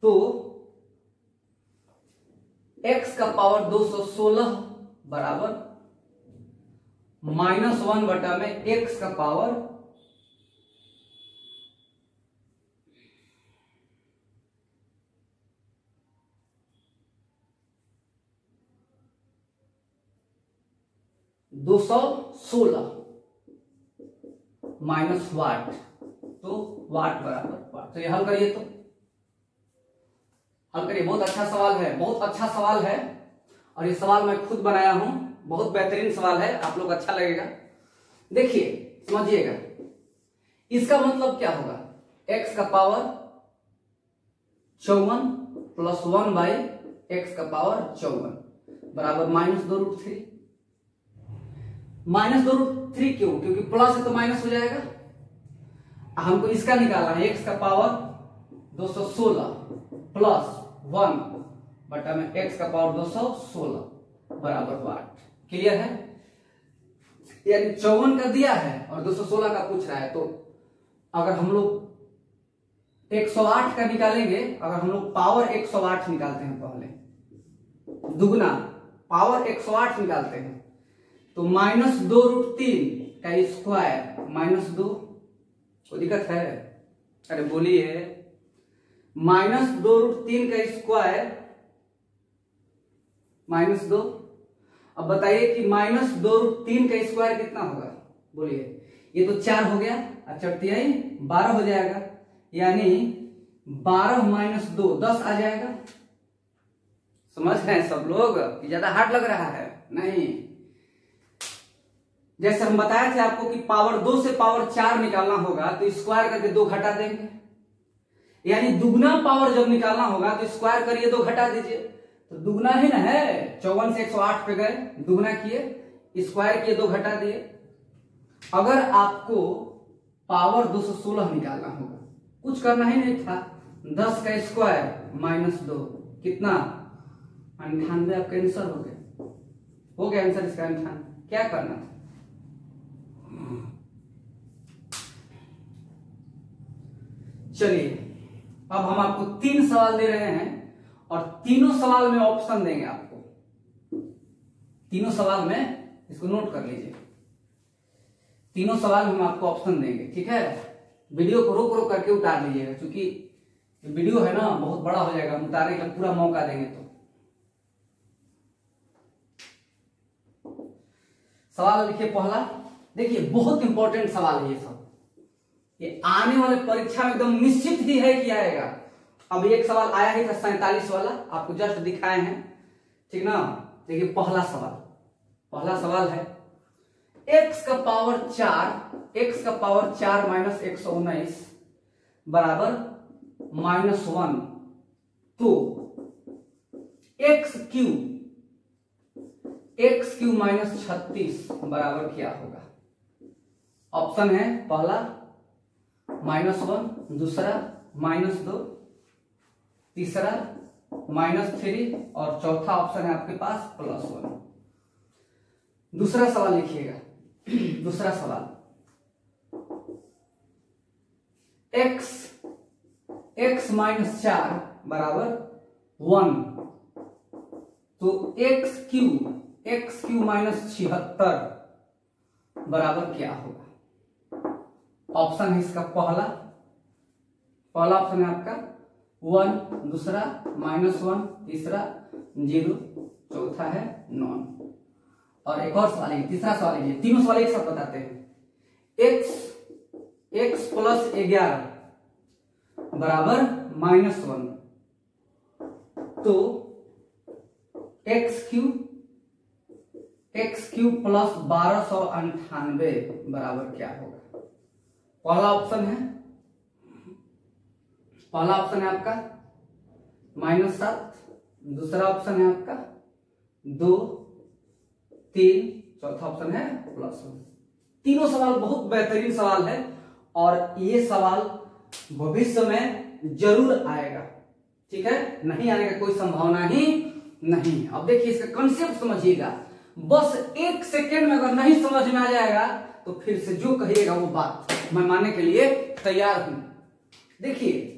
S1: तो x का पावर 216 बराबर -1 बटा में x का पावर 216 माइनस वाट, तो वाट बराबर वाट। तो ये हल करिए, तो हल करिए। बहुत अच्छा सवाल है, बहुत अच्छा सवाल है, और ये सवाल मैं खुद बनाया हूं। बहुत बेहतरीन सवाल है, आप लोग अच्छा लगेगा। देखिए समझिएगा, इसका मतलब क्या होगा, x का पावर 54 प्लस 1 बाई x का पावर 54 बराबर -2√3। -2√3 क्यों? क्योंकि प्लस है तो माइनस हो जाएगा। हमको इसका निकालना है, x का पावर 216 प्लस 1 बटा में x का पावर 216 बराबर वाट। क्लियर है? यानी 54 का दिया है और 216 का पूछ रहा है। तो अगर हम लोग 108 का निकालेंगे, अगर हम लोग पावर 108 निकालते हैं, पहले दुगना पावर 108 निकालते हैं, तो -2√3 का स्क्वायर -2, कोई दिक्कत है? अरे बोलिए, -2√3 का स्क्वायर -2। अब बताइए कि -2√3 का स्क्वायर कितना होगा, बोलिए। ये तो 4 हो गया, अच्छा 12 हो जाएगा, यानी 12 - 2 10 आ जाएगा। समझ रहे हैं सब लोग कि ज्यादा हार्ड लग रहा है? नहीं। जैसे हम बताए थे आपको कि पावर 2 से पावर 4 निकालना होगा तो स्क्वायर करके 2 घटा देंगे, यानी दुगना पावर जब निकालना होगा तो स्क्वायर करिए 2 घटा दीजिए, तो दुगना ही ना है। 54 से 108 पे गए, दुगना किए, स्क्वायर किए, 2 घटा दिए। अगर आपको पावर 216 निकालना होगा, कुछ करना ही नहीं था, 10 का स्क्वायर -2 कितना, 98। आपका आंसर हो गया आंसर इसका 98। क्या करना था? चलिए, अब हम आपको 3 सवाल दे रहे हैं और तीनों सवाल में ऑप्शन देंगे आपको। तीनों सवाल में, इसको नोट कर लीजिए, तीनों सवाल में हम आपको ऑप्शन देंगे, ठीक है? वीडियो को रोक रोक करके उतार लीजिएगा, क्योंकि वीडियो है ना बहुत बड़ा हो जाएगा, उतारने का पूरा मौका देंगे। तो सवाल लिखिए पहला। देखिए बहुत इंपॉर्टेंट सवाल है ये सब, ये आने वाले परीक्षा में एकदम निश्चित ही है कि आएगा। अब एक सवाल आया ही था 47 वाला, आपको जस्ट दिखाए हैं, ठीक ना? देखिए पहला सवाल है x का पावर 4 माइनस 119 बराबर -1, तो x क्यू माइनस 36 बराबर क्या होगा? ऑप्शन है पहला -1, दूसरा -2, तीसरा -3 और चौथा ऑप्शन है आपके पास +1। दूसरा सवाल लिखिएगा। दूसरा सवाल, x माइनस 4 बराबर 1, तो x क्यू माइनस 76 बराबर क्या होगा? ऑप्शन है इसका पहला ऑप्शन है आपका 1, दूसरा -1, तीसरा 0, चौथा है नॉन। और एक और सवाल है, तीसरा सवाल है, तीनों सवाल एक साथ बताते हैं। x प्लस 11 बराबर -1, तो x क्यू प्लस 1298 बराबर क्या होगा? पहला ऑप्शन है आपका -7, दूसरा ऑप्शन है आपका 2, 3, चौथा ऑप्शन है +1। तीनों सवाल बहुत बेहतरीन सवाल है और ये सवाल भविष्य में जरूर आएगा, ठीक है, नहीं आने का कोई संभावना ही नहीं। अब देखिए इसका कंसेप्ट समझिएगा, बस 1 सेकेंड में अगर नहीं समझ में आ जाएगा तो फिर से जो कहिएगा वो बात मैं मानने के लिए तैयार हूं। देखिए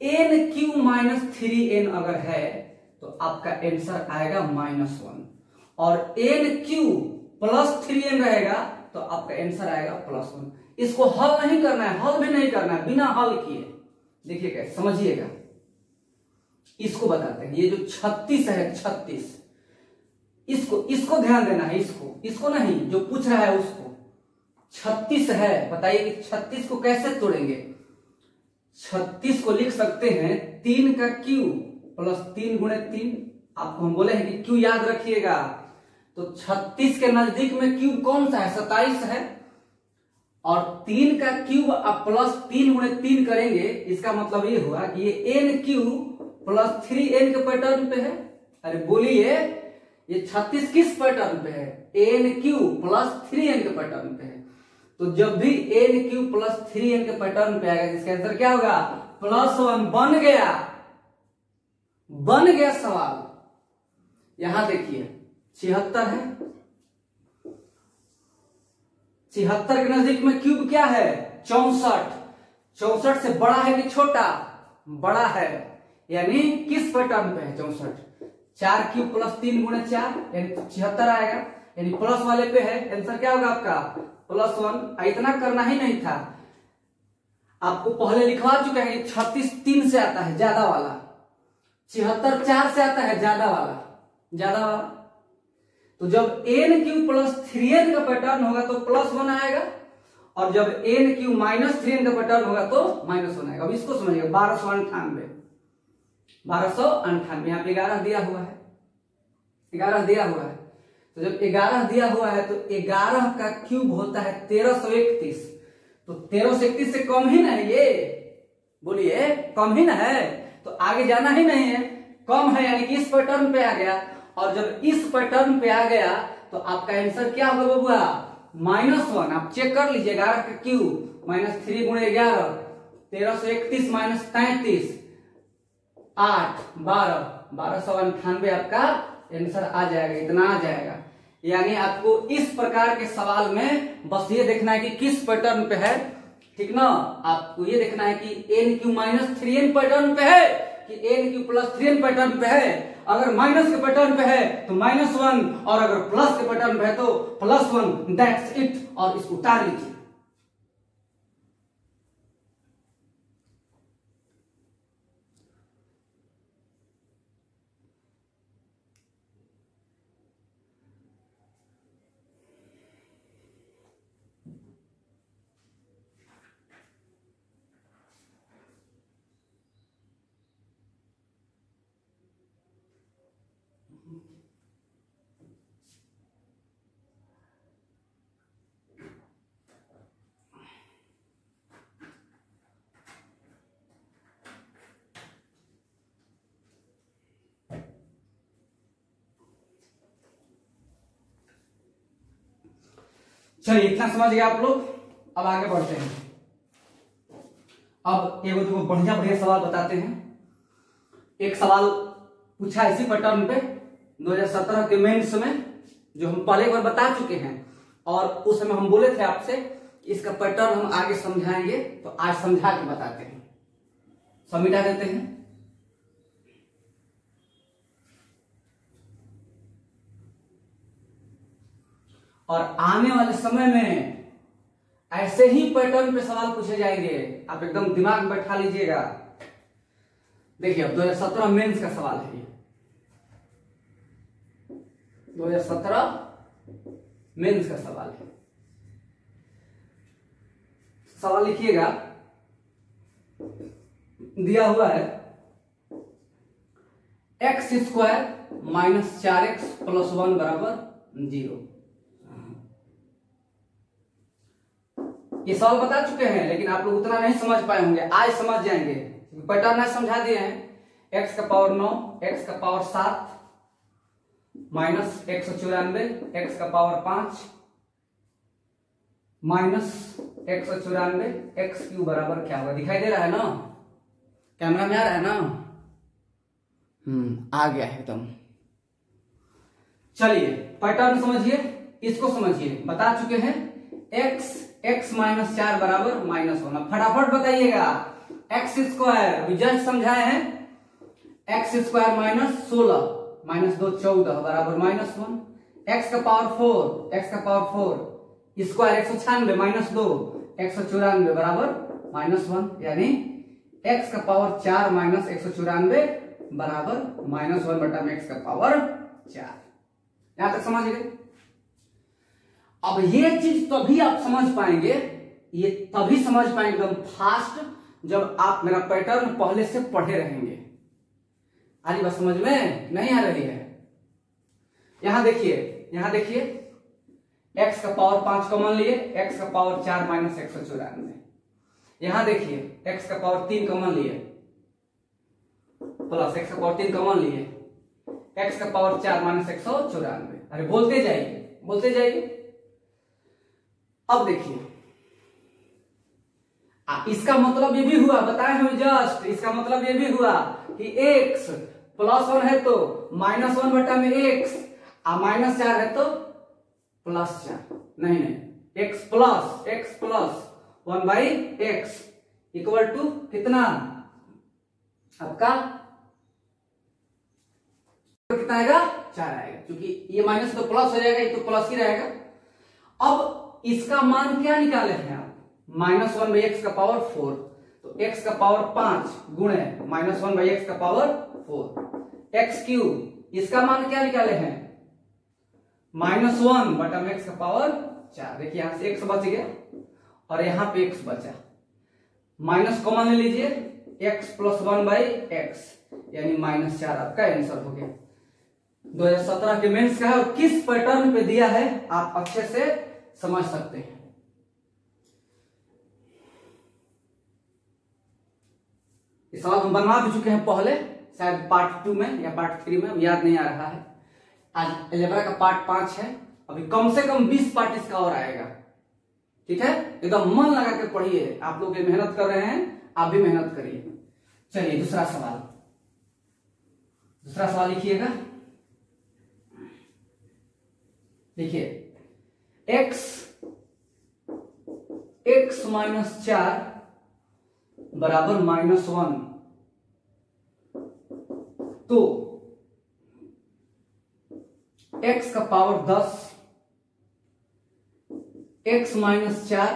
S1: n³ - 3n अगर है तो आपका आंसर आएगा -1, और n³ + 3n रहेगा तो आपका आंसर आएगा +1। इसको हल नहीं करना है, हल भी नहीं करना है, बिना हल किए देखिए कैसे समझिएगा। इसको बताते हैं, ये जो 36 है, 36 इसको ध्यान देना है, इसको नहीं, जो पूछ रहा है उसको। 36 है, बताइए कि 36 को कैसे तोड़ेंगे। 36 को लिख सकते हैं 3 का क्यूब + 3 × 3। आपको हम बोले हैं कि क्यू याद रखिएगा, तो 36 के नजदीक में क्यूब कौन सा है, 27 है, और 3 का क्यूब आप +3 × 3 करेंगे, इसका मतलब ये हुआ कि ये n³ + 3n के पैटर्न पे है। अरे बोलिए, ये 36 किस पैटर्न पे है, n³ + 3n के पैटर्न पे है। तो जब भी n³ + 3n के पैटर्न पे आएगा, इसका आंसर क्या होगा, +1। बन गया सवाल। यहां देखिए 76 है, 76 के नजदीक में क्यूब क्या है, 64। 64 से बड़ा है कि छोटा, बड़ा है, यानी किस पैटर्न पे है, 64। 4³ + 3 × 4 यानी 76 आएगा, यानी प्लस वाले पे है। आंसर क्या होगा आपका, +1। इतना करना ही नहीं था, आपको पहले लिखवा चुके हैं। 36 3 से आता है ज्यादा वाला, 76 4 से आता है ज्यादा वाला। तो जब n³ + 3n का पैटर्न होगा तो +1 आएगा, और जब n³ - 3n का पैटर्न होगा तो -1 आएगा। अब इसको समझिएगा, 1298 यहाँ पे 11 दिया हुआ है, 11 दिया हुआ है। तो जब 11 दिया हुआ है तो 11 का क्यूब होता है 1331। तो 1331 से कम ही ना है ये, बोलिए कम ही ना है, तो आगे जाना ही नहीं है, कम है यानी कि इस पैटर्न पे आ गया। और जब इस पैटर्न पे आ गया तो आपका आंसर क्या होगा बबुआ, -1। आप चेक कर लीजिए, 11 का क्यूब -3 × 11, 1331 - 33 8 12 1298 आपका आंसर आ जाएगा, इतना आ जाएगा। यानी आपको इस प्रकार के सवाल में बस ये देखना है कि किस पैटर्न पे है, ठीक ना। आपको ये देखना है कि n³ - 3n पैटर्न पे है कि n³ + 3n पैटर्न पे है। अगर माइनस के पैटर्न पे है तो -1, और अगर प्लस के पैटर्न पे है तो +1, दैट्स इट। और इसको उतार लीजिए। चलिए इतना समझ गए आप लोग, अब आगे बढ़ते हैं। अब एगो दो बढ़िया बढ़िया सवाल बताते हैं। एक सवाल पूछा इसी पैटर्न पे 2017 के मेंस में, जो हम पहले बार बता चुके हैं, और उस समय हम बोले थे आपसे इसका पैटर्न हम आगे समझाएंगे, तो आज समझा के बताते हैं। सब मिटा देते हैं। और आने वाले समय में ऐसे ही पैटर्न पे सवाल पूछे जाएंगे, आप एकदम दिमाग में बैठा लीजिएगा। देखिए अब 2017 मेंस का सवाल है, ये 2017 मेंस का सवाल है। सवाल लिखिएगा, दिया हुआ है x² - 4x + 1 = 0। ये सवाल बता चुके हैं, लेकिन आप लोग उतना नहीं समझ पाए होंगे, आज समझ जाएंगे। पैटर्न आज समझा दिए हैं। x का पावर 9, x का पावर 7 - 194, x का पावर 5 - 194, x³ बराबर क्या होगा, दिखाई दे रहा है ना, कैमरा में आ रहा है ना? आ गया है एकदम। चलिए पैटर्न समझिए, इसको समझिए। बता चुके हैं x माइनस 4 बराबर -1। अब फटाफट बताइएगा। एक्स स्क्वायर अभी जस्ट समझाए हैं, एक्स स्क्वायर -16 -2 14 बराबर -1। एक्स का पावर 4 स्क्वायर 196 -2 194 बराबर -1, यानी x का पावर 4 माइनस 194 बराबर -1 बटा में x का पावर 4। यहां तक समझ गए? अब ये चीज तभी आप समझ पाएंगे, ये तभी समझ पाएंगे एकदम फास्ट, जब आप मेरा पैटर्न पहले से पढ़े रहेंगे। आ रही बात समझ में? नहीं आ रही है? यहां देखिए x का पावर 5 कॉमन लिए, x का पावर 4 माइनस 194। यहां देखिए x का पावर 3 कॉमन लिए प्लस x का पावर 3 कॉमन लिए, x का पावर 4 माइनस 194। अरे बोलते जाइए। अब देखिए इसका मतलब ये भी हुआ, बताए हम जस्ट, इसका मतलब ये भी हुआ कि x +1 है तो -1 बटा में x, -4 है तो +4। नहीं, x plus 1 by x equal to कितना? आपका कितना आएगा? 4 आएगा, क्योंकि ये माइनस तो प्लस हो जाएगा, ये तो प्लस ही रहेगा। अब इसका मान क्या निकाले हैं आप? -1 बाई एक्स का पावर 4, तो x का पावर 5 गुणे -1 बाई एक्स का पावर 4 x क्यूब, इसका मान क्या निकाले हैं? -1 बटा में x का पावर 4। देखिए यहां से x बच गया और यहां पे x बचा, माइनस कॉमन ले लीजिए, x प्लस 1 बाई एक्स यानी -4 आपका आंसर हो गया। 2017 के मेंस का है और किस पैटर्न पे दिया है आप अच्छे से समझ सकते हैं। इस सवाल हम बनवा भी चुके हैं पहले, शायद पार्ट 2 में या पार्ट 3 में, याद नहीं आ रहा है। आज अलजेब्रा का पार्ट 5 है, अभी कम से कम 20 पार्ट इसका और आएगा। ठीक है, एकदम मन लगा के पढ़िए। आप लोग ये मेहनत कर रहे हैं, आप भी मेहनत करिए। चलिए दूसरा सवाल लिखिएगा। देखिए x माइनस 4 बराबर -1, तो x का power 10, x minus 4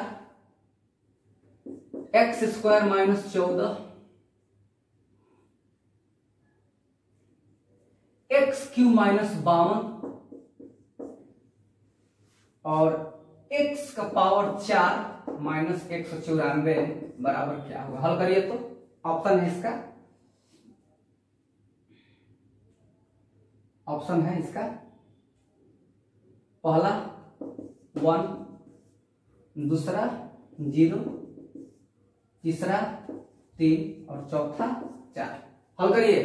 S1: x square minus 14 x Q minus 52 और x का पावर 4 माइनस 194 बराबर क्या होगा? हल करिए तो ऑप्शन है इसका, पहला 1, दूसरा 0, तीसरा 3 और चौथा 4। हल करिए।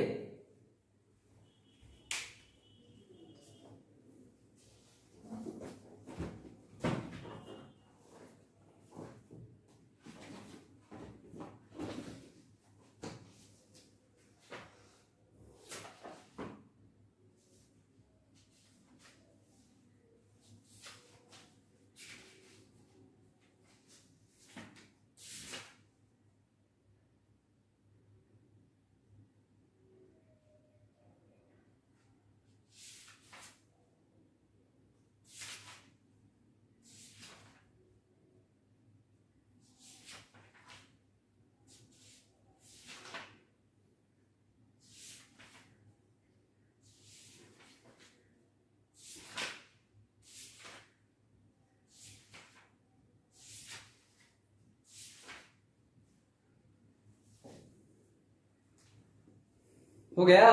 S1: हो गया।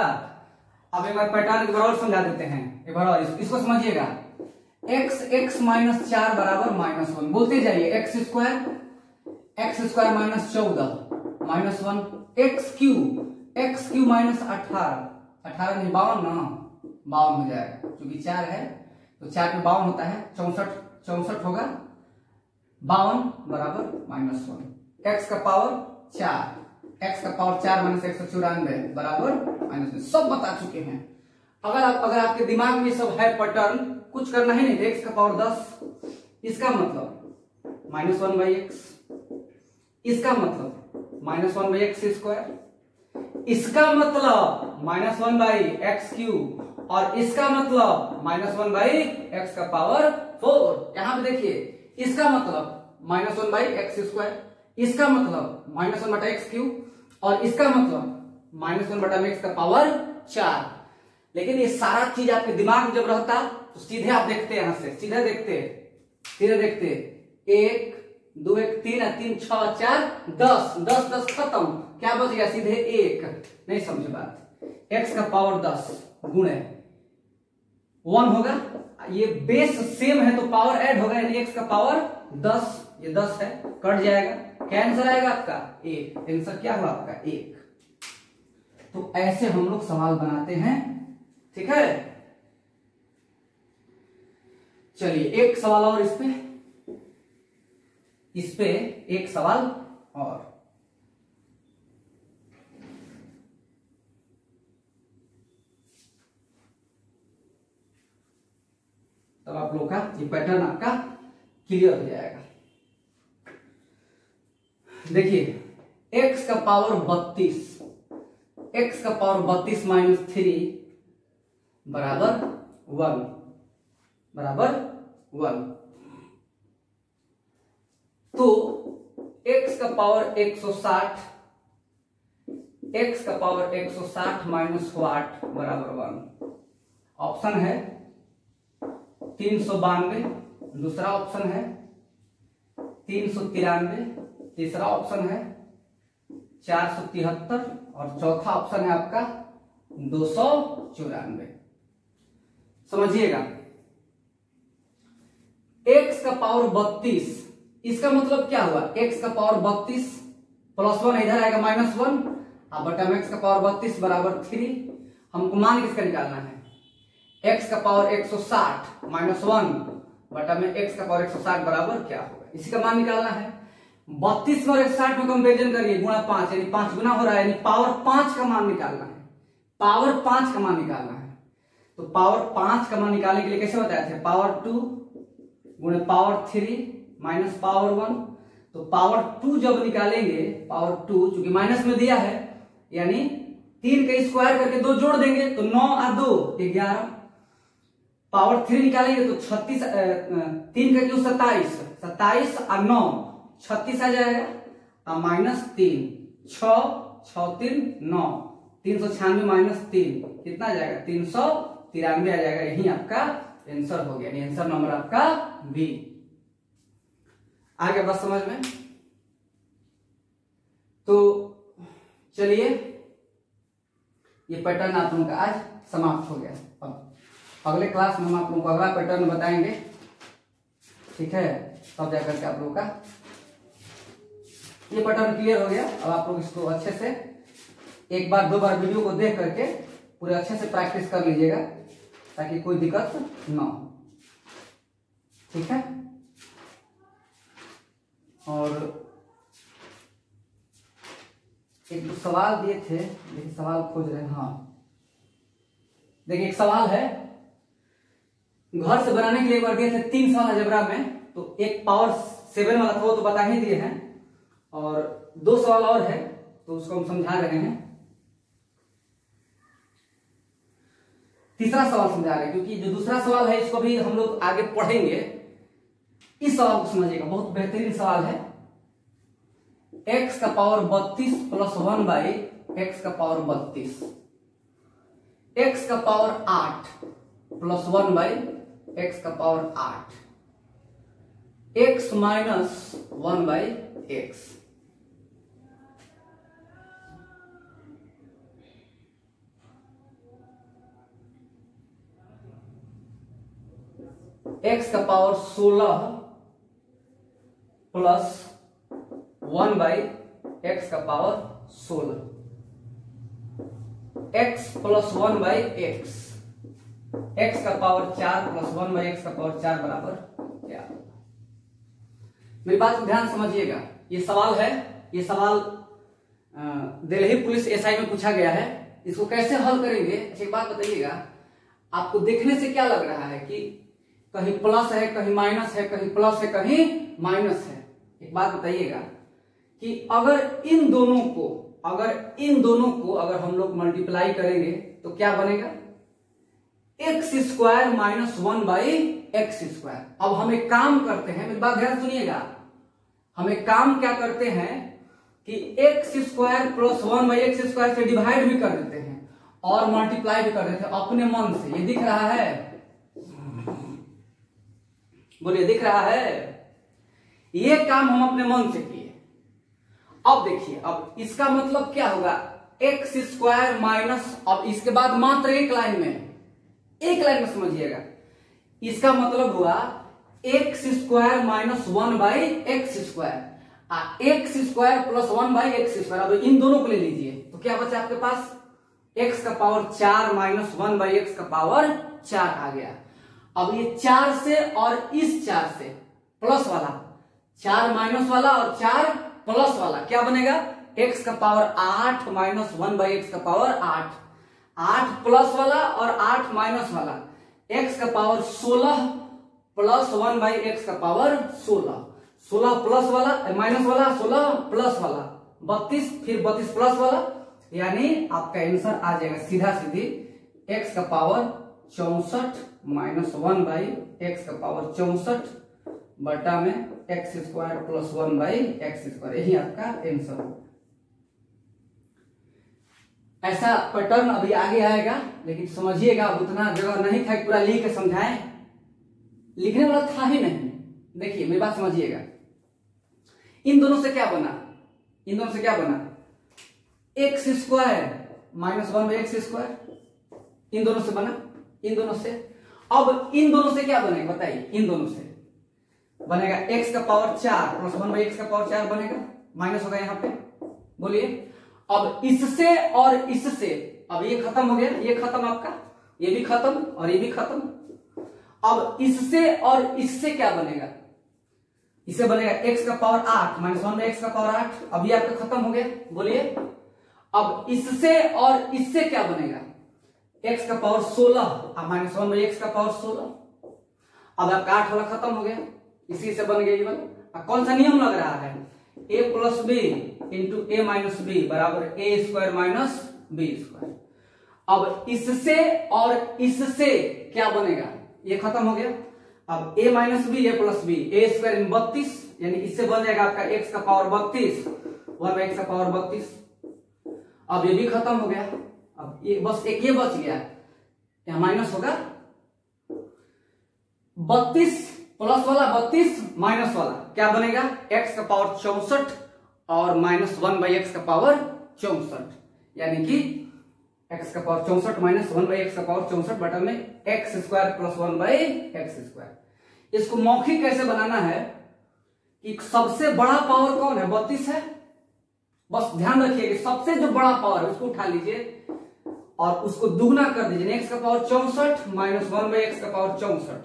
S1: अब एक बार पैटर्न एक बार और समझा देते हैं, एक बार और इसको समझिएगा। x माइनस 4 बराबर -1, बोलते जाइए। x square minus 14 -1, x Q minus 18 नहीं 52 ना, 52 हो जाएगा क्योंकि 4 है तो 4 में 52 होता है, 64 होगा, 52 बराबर -1। x का पावर 4 x का पावर 4 माइनस 194 बराबर माइनस में, सब बता चुके हैं। अगर आपके दिमाग में सब है पैटर्न, कुछ करना ही नहीं, x का पावर 10, इसका मतलब माइनस 1/x, इसका मतलब माइनस 1/x स्क्वायर, इसका मतलब माइनस 1/x3 और इसका मतलब माइनस 1/x का पावर 4। यहां पे देखिए, इसका मतलब माइनस 1/x2, इसका मतलब माइनस 1/x3 और इसका मतलब माइनस 1/x का पावर 4। लेकिन ये सारा चीज आपके दिमाग में जब रहता तो सीधे आप देखते हैं, यहां से सीधे देखते 1 2 1 3 3 6 4 10 10 10 खत्म, क्या बच गया? सीधे 1। नहीं समझे बात? x का पावर 10 गुणे 1 होगा, ये बेस सेम है तो पावर ऐड होगा, यानी x का पावर 10, ये 10 है, कट जाएगा, क्या आंसर आएगा आपका? 1। आंसर क्या हुआ आपका? 1। तो ऐसे हम लोग सवाल बनाते हैं, ठीक है। चलिए एक सवाल और इस पे एक सवाल और। तब आप लोग का ये पैटर्न आपका क्लियर हो जाएगा। देखिए x का पावर 32 माइनस 3 बराबर 1। तो x का पावर 160 माइनस वाट बराबर 1। ऑप्शन है 392, दूसरा ऑप्शन है 393, तीसरा ऑप्शन है 473 और चौथा ऑप्शन है आपका 294। समझिएगा, x का पावर 32, इसका मतलब क्या हुआ? x का पावर 32 प्लस 1 इधर आएगा माइनस 1, अब बटा में x का पावर 32 बराबर 3। हमको मान किसका निकालना है? x का पावर 160 माइनस 1 बटा में x का पावर 160 बराबर क्या होगा, इसी का मान निकालना है। 32 में और 160 में कंपेरिजन करिए, गुणा 5 यानी 5 गुना हो रहा है, यानी पावर 5 का मान निकालना है। पावर 5 का मान निकालना है, तो पावर 5 का मान निकालने के लिए कैसे बताए थे? पावर 2 गुणे पावर 3 माइनस पावर 1। तो पावर 2 जब निकालेंगे, पावर 2 चूंकि माइनस में दिया है, यानी 3 का स्क्वायर करके 2 जोड़ देंगे तो 9 और 2 11। पावर 3 निकालेंगे तो 36, 3 का क्यों 27 और 9 36 आ जाएगा, माइनस 3 6 3 9 396 माइनस 3 कितना आ जाएगा? 393 आ जाएगा। यही आपका आंसर हो गया, आंसर नंबर आपका बी। आ गया बस समझ में? तो चलिए ये पैटर्न आप लोगों का आज समाप्त हो गया। अब अगले क्लास में हम आप लोगों को अगला पैटर्न बताएंगे, ठीक है? तब जाकर के आप लोगों का ये पैटर्न क्लियर हो गया। अब आप लोग इसको अच्छे से एक बार 2 बार वीडियो को देख करके पूरे अच्छे से प्रैक्टिस कर लीजिएगा ताकि कोई दिक्कत ना हो, ठीक है? और एक दो सवाल दिए थे, देखिए सवाल खोज रहे हैं। हाँ देखिए एक सवाल है, घर से बनाने के लिए एक बार दिए थे 3 सवाल अलजेब्रा में, तो एक पावर 7 वाला था वो तो बता ही दिए हैं, और 2 सवाल और है तो उसको हम समझा रहे हैं। तीसरा सवाल समझा रहे हैं क्योंकि जो दूसरा सवाल है इसको भी हम लोग आगे पढ़ेंगे। इस सवाल को समझिएगा, बहुत बेहतरीन सवाल है। x का पावर 32 प्लस 1 बाई x का पावर 32, x का पावर 8 प्लस 1 बाई x का power 8, x minus 1 by x। x का पावर 16 प्लस 1 बाई x का power 16, x plus 1 by x का पावर 4 प्लस 1 बाई x का पावर 4 बराबर क्या? मेरी बात को ध्यान समझिएगा, ये सवाल है, ये सवाल दिल्ली पुलिस एसआई में पूछा गया है। इसको कैसे हल करेंगे? अच्छा एक बात बताइएगा, आपको देखने से क्या लग रहा है कि कहीं प्लस है, कहीं माइनस है, कहीं प्लस है, कहीं माइनस है? एक बात बताइएगा कि अगर इन दोनों को अगर हम लोग मल्टीप्लाई करेंगे तो क्या बनेगा? X square minus 1 by x square. अब हम एक काम करते हैं, मेरी बात ध्यान सुनिएगा, हम एक काम क्या करते हैं कि x square plus 1 by x square से डिवाइड भी कर देते हैं और मल्टीप्लाई भी कर देते हैं अपने मन से। ये दिख रहा है? बोलिए, दिख रहा है? ये काम हम अपने मन से किए। अब देखिए, अब इसका मतलब क्या होगा? एक्स स्क्वायर माइनस, अब इसके बाद मात्र एक लाइन में समझिएगा, इसका मतलब हुआ x square minus 1 by x square, x square plus 1 by x square. अब इन दोनों को ले लीजिए तो क्या बचा आपके पास? एक्स का पावर 4 माइनस 1 बाई एक्स का पावर 4 आ गया। अब ये 4 से और इस 4 से प्लस वाला, 4 माइनस वाला और 4 प्लस वाला क्या बनेगा? एक्स का पावर 8 माइनस 1 बाई एक्स का पावर 8, 8 प्लस वाला और 8 माइनस वाला, एक्स का पावर 16 प्लस 1 बाई एक्स का पावर 16, 16 प्लस वाला माइनस वाला, 16 प्लस वाला 32, फिर 32 प्लस वाला, यानी आपका आंसर आ जाएगा सीधा सीधी एक्स का पावर 64 माइनस 1 बाई एक्स का पावर 64 बटा में x square plus 1 by x square. यही आपका आंसर होगा। ऐसा पैटर्न अभी आगे आएगा, लेकिन समझिएगा उतना जगह नहीं था पूरा लिख के समझाएं, लिखने वाला था ही नहीं। देखिए मेरी बात समझिएगा, इन दोनों से क्या बना? X square minus 1 by x square, इन दोनों से बना, इन दोनों से। अब इन दोनों से क्या बनेगा बताइए? इन दोनों से बनेगा एक्स का पावर 4 प्लस 1 बाई एक्स का पावर 4 बनेगा, माइनस होगा यहाँ पे। बोलिए, अब इससे और इससे, अब ये खत्म हो गया, ये खत्म आपका, ये भी खत्म और ये भी खत्म। अब इससे और इससे क्या बनेगा? इससे बनेगा एक्स का पावर 8 माइनस 1 बाई एक्स का पावर 8, अब ये आपका खत्म हो गया। बोलिए, अब इससे और इससे क्या बनेगा? एक्स का पावर 16 माइनस 1 बाई एक्स का पावर 16, अब आपका 8 वाला खत्म हो गया, इसी से बन गया ये वाला। कौन सा नियम लग रहा है? a plus b into a minus b बराबर a square minus b square. अब इससे और इससे क्या बनेगा? ये खत्म हो गया। अब a minus b, a plus b, a square 32, यानी इससे बन जाएगा आपका x का पावर 32, 1 बाई एक्स का पावर 32। अब ये भी खत्म हो गया। अब ये बस एक ये बच गया, यहां माइनस होगा, 32 प्लस वाला 32 माइनस वाला क्या बनेगा? x का पावर 64 और माइनस 1 बाई एक्स का पावर 64, यानी कि x का पावर 64 माइनस 1 बाई एक्स का पावर 64 बटा में x square plus 1 by x square. इसको मौखिक कैसे बनाना है कि सबसे बड़ा पावर कौन है? 32 है। बस ध्यान रखिए कि सबसे जो बड़ा पावर है उसको उठा लीजिए और उसको दुगना कर दीजिए, एक्स का पावर 64 माइनस 1 बाई एक्स का पावर 64,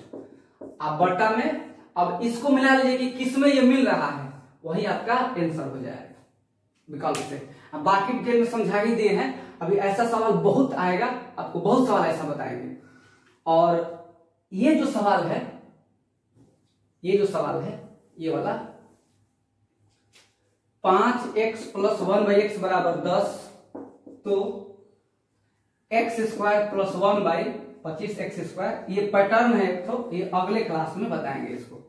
S1: आप बटा में अब इसको मिला लीजिए कि किसमें ये मिल रहा है, वही आपका आंसर हो जाएगा विकल्प से। अब बाकी डिटेल में समझा ही दिए हैं, अभी ऐसा सवाल बहुत आएगा, आपको बहुत सवाल ऐसा बताएंगे। और ये जो सवाल है ये वाला 5x प्लस 1 बाई एक्स बराबर 10, तो x square plus 1 by 25 x square, ये पैटर्न है तो ये अगले क्लास में बताएंगे। इसको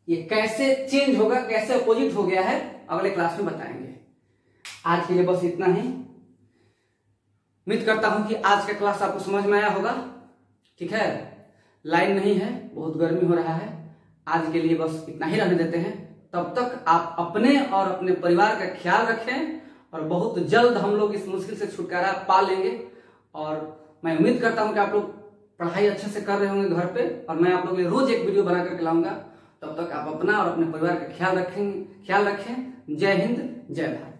S1: ये कैसे चेंज होगा, कैसे अपोजिट हो गया है, अगले क्लास में बताएंगे। आज के लिए बस इतना ही। उम्मीद करता हूं कि आज का क्लास आपको समझ में आया होगा। ठीक है, लाइन नहीं है, बहुत गर्मी हो रहा है, आज के लिए बस इतना ही रहने देते हैं। तब तक आप अपने और अपने परिवार का ख्याल रखें और बहुत जल्द हम लोग इस मुश्किल से छुटकारा पा लेंगे। और मैं उम्मीद करता हूं कि आप लोग पढ़ाई अच्छे से कर रहे होंगे घर पे, और मैं आप लोगों के लिए रोज एक वीडियो बना करके लाऊंगा। तब तक आप अपना और अपने परिवार का ख्याल रखें। जय हिंद, जय भारत।